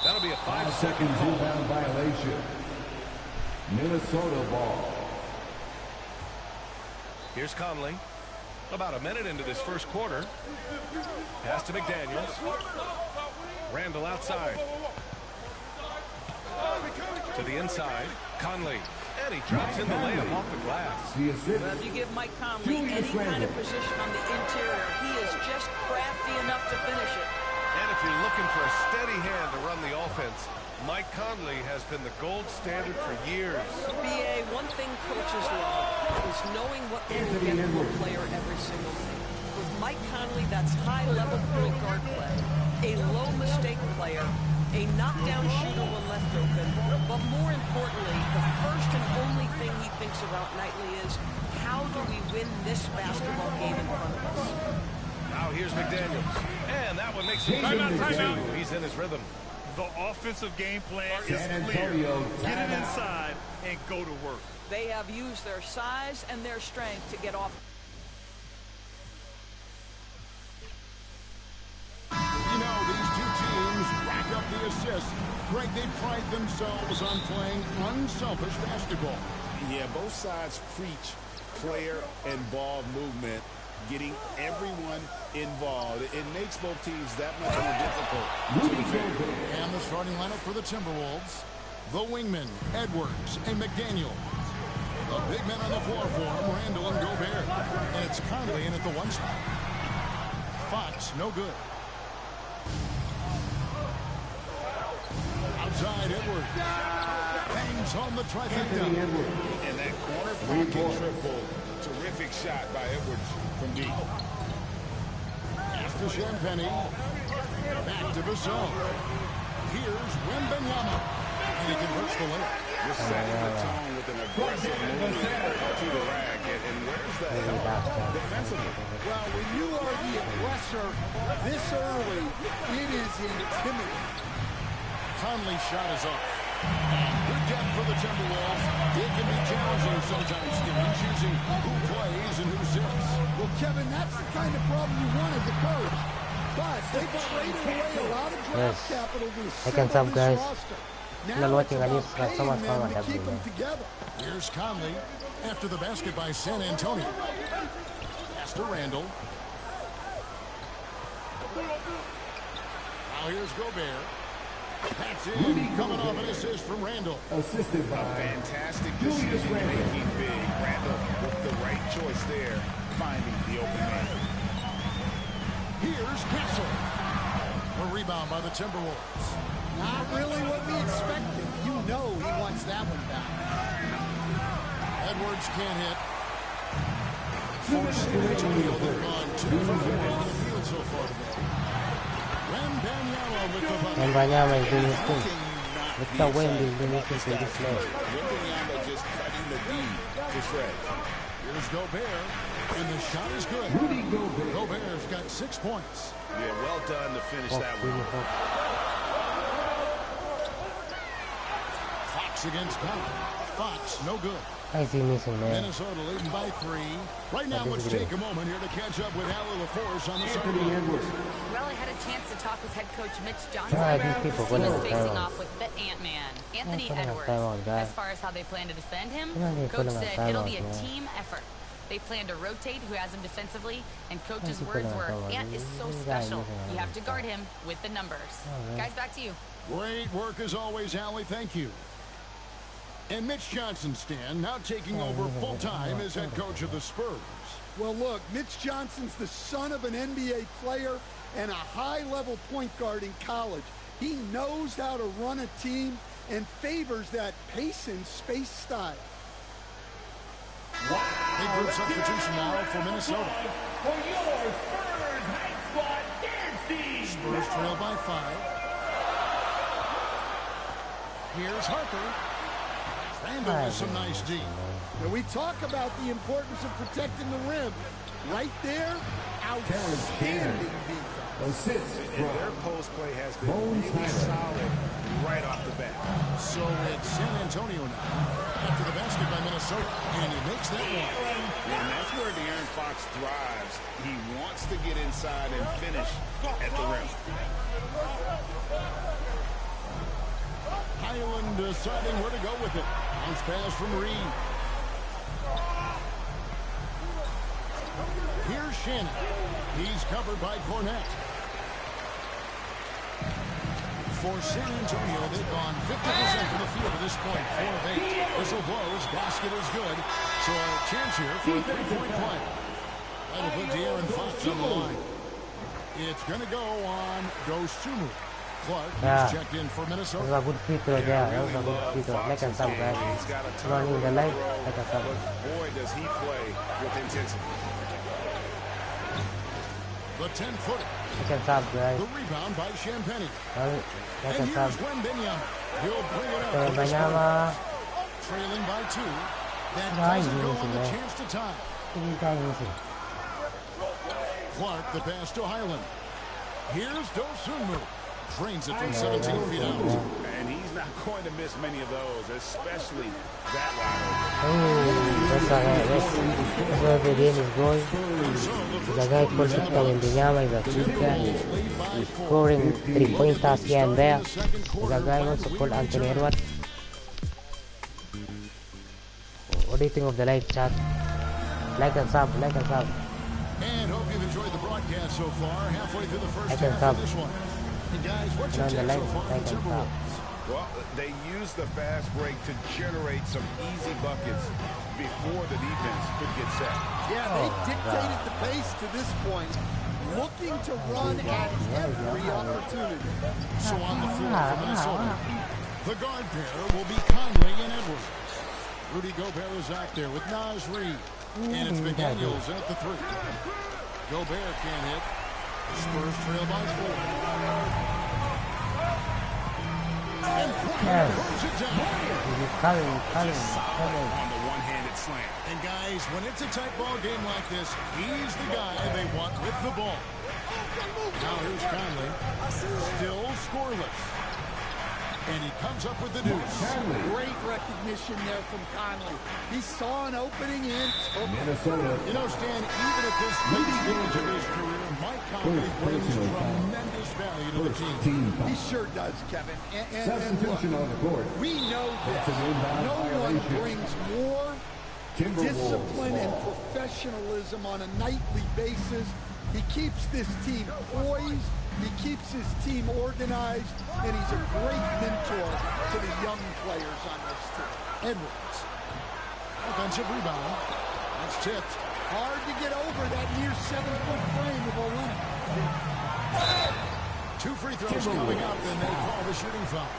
That'll be a 5-second rebound violation. Minnesota ball. Here's Conley. About a minute into this first quarter. Pass to McDaniels. Randall outside. To the inside, Conley. And he drops in the layup off the glass. Well, if you give Mike Conley any kind of position on the interior, he is just crafty enough to finish it. And if you're looking for a steady hand to run the offense, Mike Conley has been the gold standard for years. BA, one thing coaches love is knowing what they will get from a player every single day. With Mike Conley, that's high-level point guard play, a low-mistake player, a knockdown shooter when left open, but more importantly, the first and only thing he thinks about nightly is, how do we win this basketball game in front of us? Now here's McDaniels. And that one makes him timeout. He's in his rhythm. The offensive game plan is clear. Get it inside and go to work. They have used their size and their strength to get off. You know, these two teams rack up the assists. Greg, they pride themselves on playing unselfish basketball. Yeah, both sides preach player and ball movement, getting everyone involved. It makes both teams that much more difficult to defend. And the starting lineup for the Timberwolves, the wingmen, Edwards and McDaniel. The big men on the floor for him, Randall and Gobert. And it's Conley in at the one spot. Fox, no good. Outside, Edwards. Bangs home the trifecta. And that corner pocket triple. Terrific shot by Edwards from deep. Pass to Champagny. Back to Vassell. Here's Wembanyama. And he converts the layup. Just setting the tone with an aggressive move to the rack. And where's the help defensively? Well, when you are the aggressor this early, it is intimidating. Conley's shot is off. Good depth for the Timberwolves. It can be challenging sometimes, Steve, choosing who plays and who sits. Well, Kevin, that's the kind of problem you want as a coach. But they've traded away a lot of draft capital to assemble this roster. Now it's about paying them to keep them together. Here's Conley after the basket by San Antonio. Pass to Randall. Now here's Gobert. That's in. Coming off an assist from Randall. Assisted by a fantastic decision-making big. Randall with the right choice there, finding the open man. Here's Castle. A rebound by the Timberwolves. Not really what we expected. You know he wants that one back. Edwards can't hit. For San Antonio, they've gone 2 for 4 in the field so far today. Wembanyama is doing his thing. Look at Wemby doing his thing to this leg. Wembanyama just cutting the D to shred. Here's Gobert, and the shot is good. Gobert's got 6 points. Yeah, well done to finish that one. Fox against Conley. Fox, no good. I see missing, man. Minnesota leading by 3. Right now, let's take a moment here to catch up with Ali LaForce on the sideline. Well, I had a chance to talk with head coach Mitch Johnson. These people he was facing off with the Ant-Man, Anthony Edwards. As far as how they plan to defend him, coach said it'll be a team effort. They plan to rotate who has him defensively, and coach's words were, Ant is so special. You have to guard him with the numbers. Guys, back to you. Great work as always, Ali. Thank you. And Mitch Johnson, Stan, now taking over full-time as head coach of the Spurs. Well, look, Mitch Johnson's the son of an NBA player and a high-level point guard in college. He knows how to run a team and favors that pace and space style. Big group substitution now for Minnesota. For your Spurs high squad dancing. Spurs trail by 5. Here's Harper. Randall with some nice D. Now we talk about the importance of protecting the rim. Right there, outstanding defense. And their post play has been really solid right off the bat. So it's San Antonio now. After the basket by Minnesota. And he makes that one. And that's where De'Aaron Fox thrives. He wants to get inside and finish at the rim. Highland deciding where to go with it. Bounce pass from Reed. Here's Shannon. He's covered by Cornette. For San Antonio, they've gone 50% from the field at this point, 4 of 8. Whistle blows, basket is good. So a chance here for a 3-point play. That'll put De'Aaron Fox on the line. It's going to go on Dosunmu. Clark is checked in for Minnesota. That was a good free throw there. That was a good free throw. Like a sub, guys. Not in the line, like a sub. Boy, does he play with intensity. The 10-footer. Like a sub, guys. The rebound by Champagny. Like a sub. He'll bring it up. Benyama. Trailing by 2. That doesn't go on the chance to tie. Clark, the pass to Highland. Here's Dosunmu. Drains it from 17 feet out. And he's not going to miss many of those, especially that line. Oh, that's where the game is going. The guy called Kevin Benyama is a shooter. He's scoring 3-pointers here and there. The guy also called Anthony Edwards. What do you think of the live chat? Like and sub, like and sub. And hope you've enjoyed the broadcast so far. Halfway through the first half of this one. And guys, what's your take so far on the Timberwolves? Well, they used the fast break to generate some easy buckets before the defense could get set. Yeah, they dictated the pace to this point, looking to run at every opportunity. So on the floor for Minnesota, the guard pair will be Conley and Edwards. Rudy Gobert is out there with Naz Reid. And it's McDaniels at the 3. Gobert can't hit. Spurs trail by 4. And Bryant throws it down. On the one-handed slam. And guys, when it's a tight ball game like this, he's the guy they want with the ball. Now here's Conley. Still scoreless. And he comes up with the deuce. Great recognition there from Conley. He saw an opening in. Minnesota. You know, Stan, even at this late stage of his career, Mike Conley brings tremendous value to the team. He sure does, Kevin. And look, we know this. No one brings more discipline and professionalism on a nightly basis. He keeps this team poised. He keeps his team organized, and he's a great mentor to the young players on this team. Edwards. Offensive rebound. That's tipped. Hard to get over that near 7-foot frame of Olenek. 2 free throws coming up, and they call the shooting foul.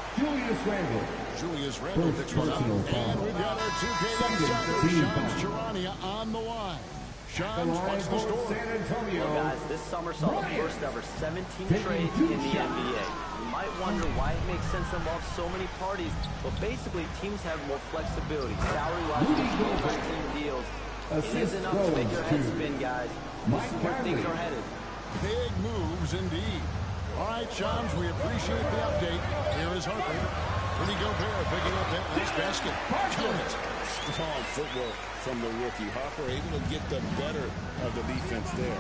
Julius Randle picks one up. And we've got our 2K insider, Shams Charania, on the line. Shams, what's the score? San Antonio. Well, guys, this summer saw the first ever 17 trades in the NBA. You might wonder why it makes sense to involve so many parties, but basically teams have more flexibility. Salary-wise, team deals. It is enough to make your head spin, guys. This is where things are headed. Big moves indeed. All right, Shams, we appreciate the update. Here is Harper. Rudy Gobert picking up that nice basket. Count it. Strong footwork from the rookie. Harper able to get the better of the defense there.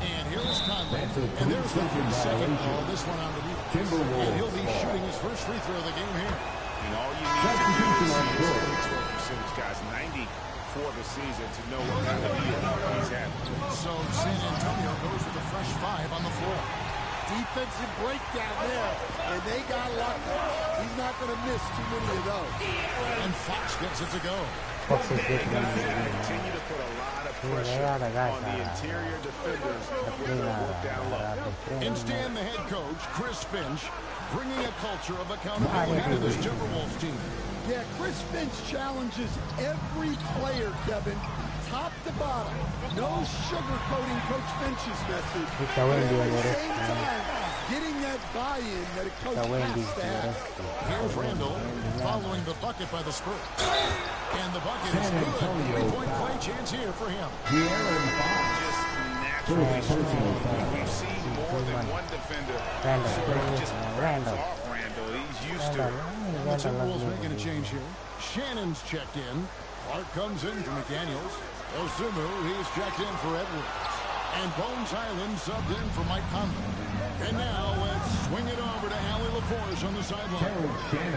And here is Conley. And there's the second ball. This one on the defense. And he'll be shooting his first free throw of the game here. And all you need to do is see his free throw percentage, guys. 90 for the season to know what kind of year he's had. So San Antonio goes with a fresh 5 on the floor. Defensive breakdown there, and they got lucky. He's not going to miss too many of those. And Fox gets it to go. Fox is good. Continue to put a lot of pressure on the interior defenders with the work down low. And Stan, the head coach, Chris Finch, bringing a culture of accountability to this Timberwolves team. Yeah, Chris Finch challenges every player, Kevin, top to bottom. No sugarcoating Coach Finch's message. But at the same time, getting that buy-in that a coach has to have. Here's Randle following the bucket by the Spurs. And the bucket is good. 3-point play chance here for him. Just naturally strong. We've seen more than one defender. Randle. He's used to it. And the Timberwolves making a change here. Shannon's checked in. Clark comes in for McDaniels. Dosunmu, he's checked in for Edwards. And Bones Highland subbed in for Mike Conley. And now let's swing it over to Allie LaForce on the sideline.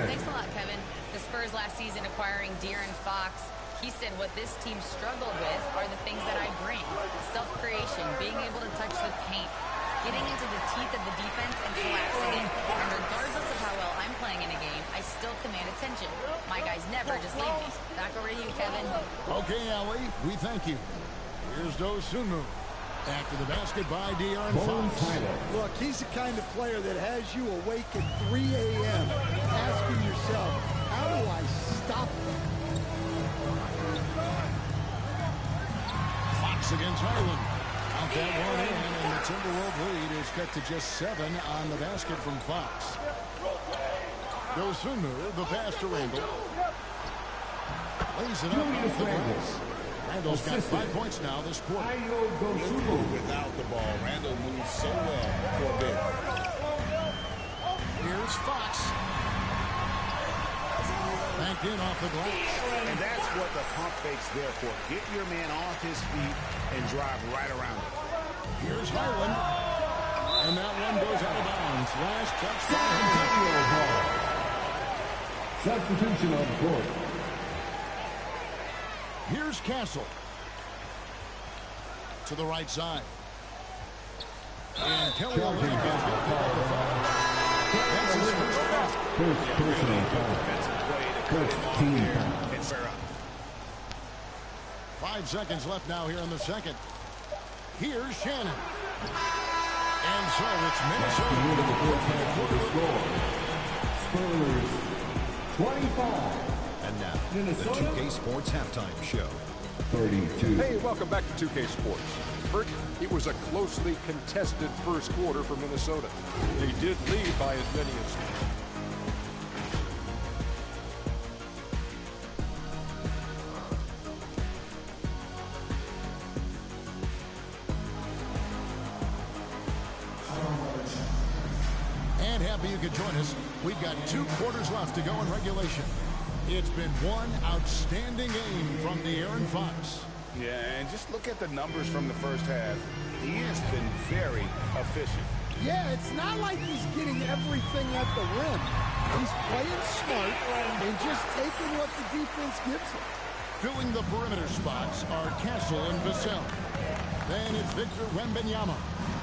Thanks a lot, Kevin. The Spurs last season acquiring De'Aaron Fox. He said what this team struggled with are the things that I bring. Self-creation, being able to touch the paint. getting into the teeth of the defense and collapsing it. And regardless of how well I'm playing in a game, I still command attention. My guys never just leave me. Back over to you, Kevin. Okay, Allie, we thank you. Here's Dosunmu. After the basket by De'Aaron Fox. Look, he's the kind of player that has you awake at 3 a.m. asking yourself, how do I stop him? Fox against Harlan. Out that one in, and the Timberwolves lead is cut to just 7 on the basket from Fox. Dosunmu, the pass to Randall. Lays it up off the glass. Randall's got 5 points now this quarter. Without the ball, Randall moves so well for a bit. Here's Fox. Back in off the glass. And that's what the pump fake's there for. Get your man off his feet and drive right around it. Here's Harlan. And that one goes out of bounds. Last touch. Substitution on the court. Here's Castle. To the right side. And Kelly Olynyk has got the foul. That's his first foul. First personal foul. First team foul. 5 seconds left now here in the second. Here's Shannon. And so it's Minnesota. Spurs 25. And now, the 2K Sports Halftime Show. 32. Hey, welcome back to 2K Sports. Bert, it was a closely contested first quarter for Minnesota. They did lead by as many as... And happy you could join us. We've got 2 quarters left to go in regulation. It's been one outstanding game from De'Aaron Fox. Yeah, and just look at the numbers from the first half. He has been very efficient. Yeah, it's not like he's getting everything at the rim. He's playing smart and just taking what the defense gives him. Filling the perimeter spots are Castle and Vassell. Then it's Victor Wembanyama.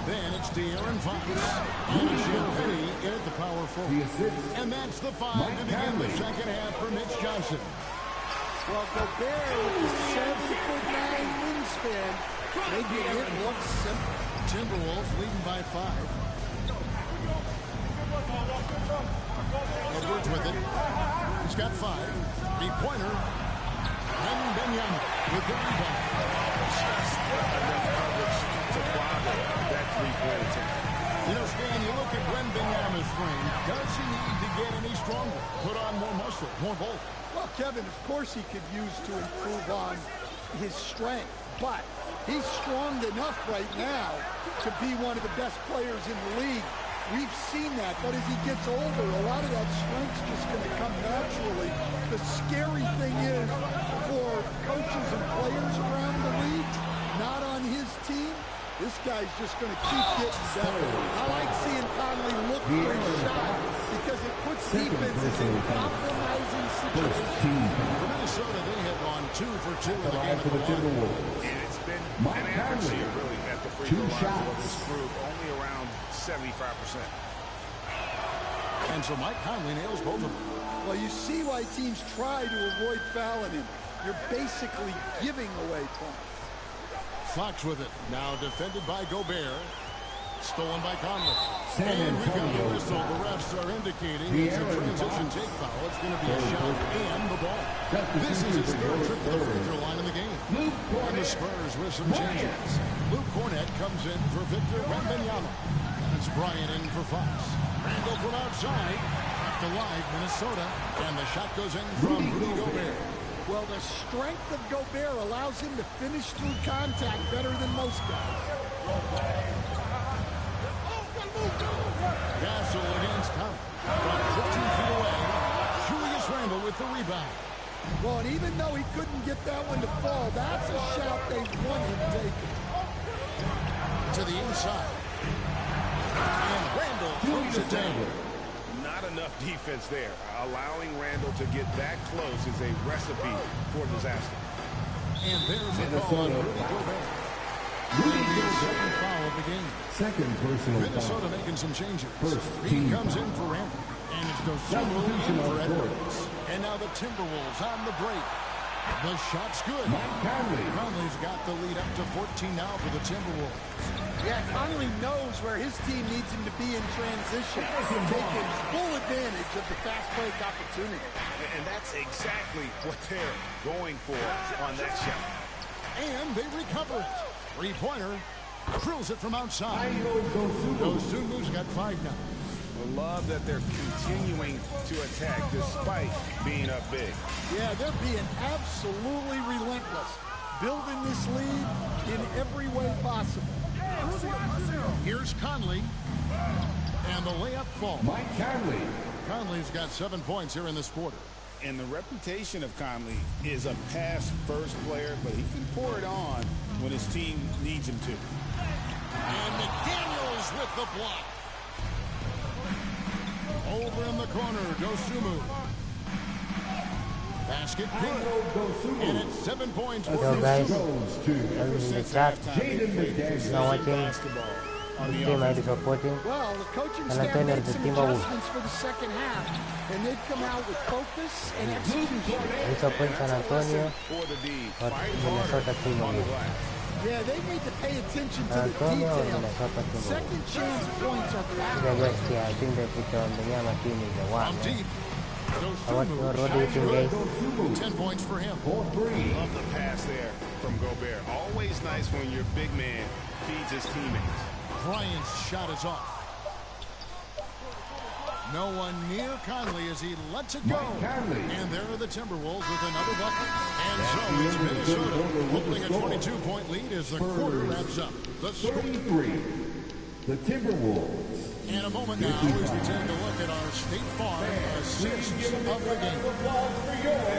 Then it's De'Aaron Fox. And Champagny in at the power forward. And that's the 5 to begin the second half for Mitch Johnson. Well, Gobert with the 7'9" wingspan, making it look simple. Timberwolves leading by 5. Edwards with it. He's got 5. Three-pointer. Wembanyama with the rebound. Just enough coverage to bother that three-point attempt. You know, Stan, you look at Wembanyama's frame. Does he need to get any stronger? Put on more muscle, more bulk? Well, Kevin, of course he could use to improve on his strength, but he's strong enough right now to be one of the best players in the league. We've seen that, but as he gets older, a lot of that strength's just going to come naturally. The scary thing is for coaches and players around the league, not on his team, this guy's just going to keep getting better. I like seeing Conley look for his shot because it puts defenses in compromising situations. For Minnesota, they have gone 2 for 2 in the game for the Timberwolves. And it's been an average year, really, at the free throw line for this group, only around 75%. And so Mike Conley nails both of them. Well, you see why teams try to avoid fouling him. You're basically giving away points. Fox with it. Now defended by Gobert. Stolen by Conley. San Antonio. The refs are indicating it's a transition take foul. It's going to be a shot and the ball. This is his 3rd trip to the free throw line of the game. And the Spurs with some changes. Luke Cornett comes in for Victor Wembanyama. And it's Bryant in for Fox. Randall from outside. Back to live Minnesota. And the shot goes in from Rudy Gobert. Well, the strength of Gobert allows him to finish through contact better than most guys. Castle against Conley. From 15 feet away, Julius Randle with the rebound. Well, and even though he couldn't get that one to fall, that's a shot they want him taking. To the inside. And Randle throws it down. Not enough defense there. Allowing Randall to get that close is a recipe for disaster. And there's a call on Rudy Gobert. Rudy gets second foul of the game. Second personal Minnesota foul. making some changes. First He team comes foul. in for Randall. And it's Dosumu in for Edwards. And now the Timberwolves on the break. The shot's good. Conley's got the lead up to 14 now for the Timberwolves. Yeah, Conley knows where his team needs him to be in transition, taking full advantage of the fast break opportunity. And that's exactly what they're going for on that shot. And they recover it. Three-pointer. Drills it from outside. Dosumu's got 5 now. I love that they're continuing to attack despite being up big. Yeah, they're being absolutely relentless, building this lead in every way possible. Here's Conley. And the layup falls. Mike Conley. Conley's got 7 points here in this quarter. And the reputation of Conley is a pass-first player, but he can pour it on when his team needs him to. And McDaniels with the block. Over in the corner, Dosumu. Basket good. And it's 7 points for Hello guys, Dosumu. I'm in the chat. Now watching the team I be supporting. Well, the coaching San staff Antonio made the some Timberwolves. adjustments for the second half, and they've come out with focus and execution. I support San Antonio or Minnesota Timberwolves. Yeah, they need to pay attention to San the Antonio or details. Minnesota Timberwolves. Second chance points are I guess yeah, I think they put on the Yama team is the one. What do you think guys? 10 points for him. Love the pass there from Gobert. Always nice when your big man feeds his teammates. Bryant's shot is off. No one near Conley as he lets it go. And there are the Timberwolves with another bucket. And so it's Minnesota holding a 22-point lead as the quarter wraps up. The score. 33. The Timberwolves. In a moment now, as we take a look at our State Farm assists of the game.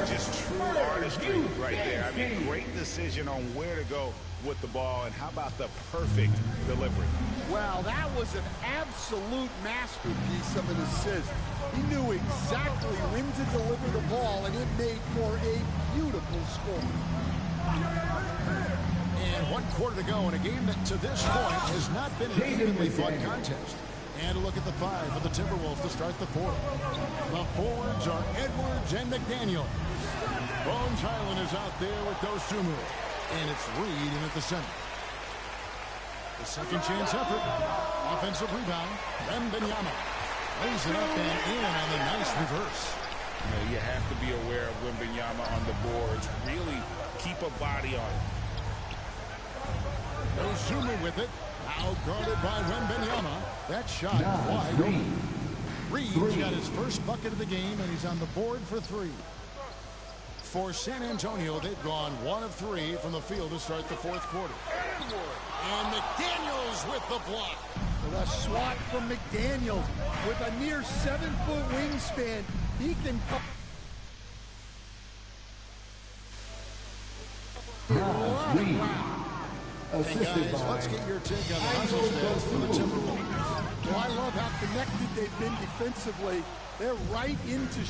Just true artistry right there. I mean, great decision on where to go with the ball, and how about the perfect delivery? Well, that was an absolute masterpiece of an assist. He knew exactly when to deliver the ball, and it made for a beautiful score. And 1 quarter to go in a game that to this point has not been an evenly fought contest. And a look at the 5 for the Timberwolves to start the fourth. The forwards are Edwards and McDaniel. Bones Highland is out there with Dosumu. And it's Reed in at the center. The second chance effort. Offensive rebound. Wembanyama lays it up and in on the nice reverse. You know, you have to be aware of Wembanyama on the boards. Really keep a body on it. Dosumu with it. Now guarded by Wembanyama. That shot wide open. Reed's got his first bucket of the game, and he's on the board for 3. For San Antonio, they've gone 1 of 3 from the field to start the fourth quarter. And McDaniels with the block. The swat from McDaniels with a near 7-foot wingspan. He can come. And guys, let's get your take on the hustle stats for the Timberwolves. Well, I love how connected they've been defensively. They're right into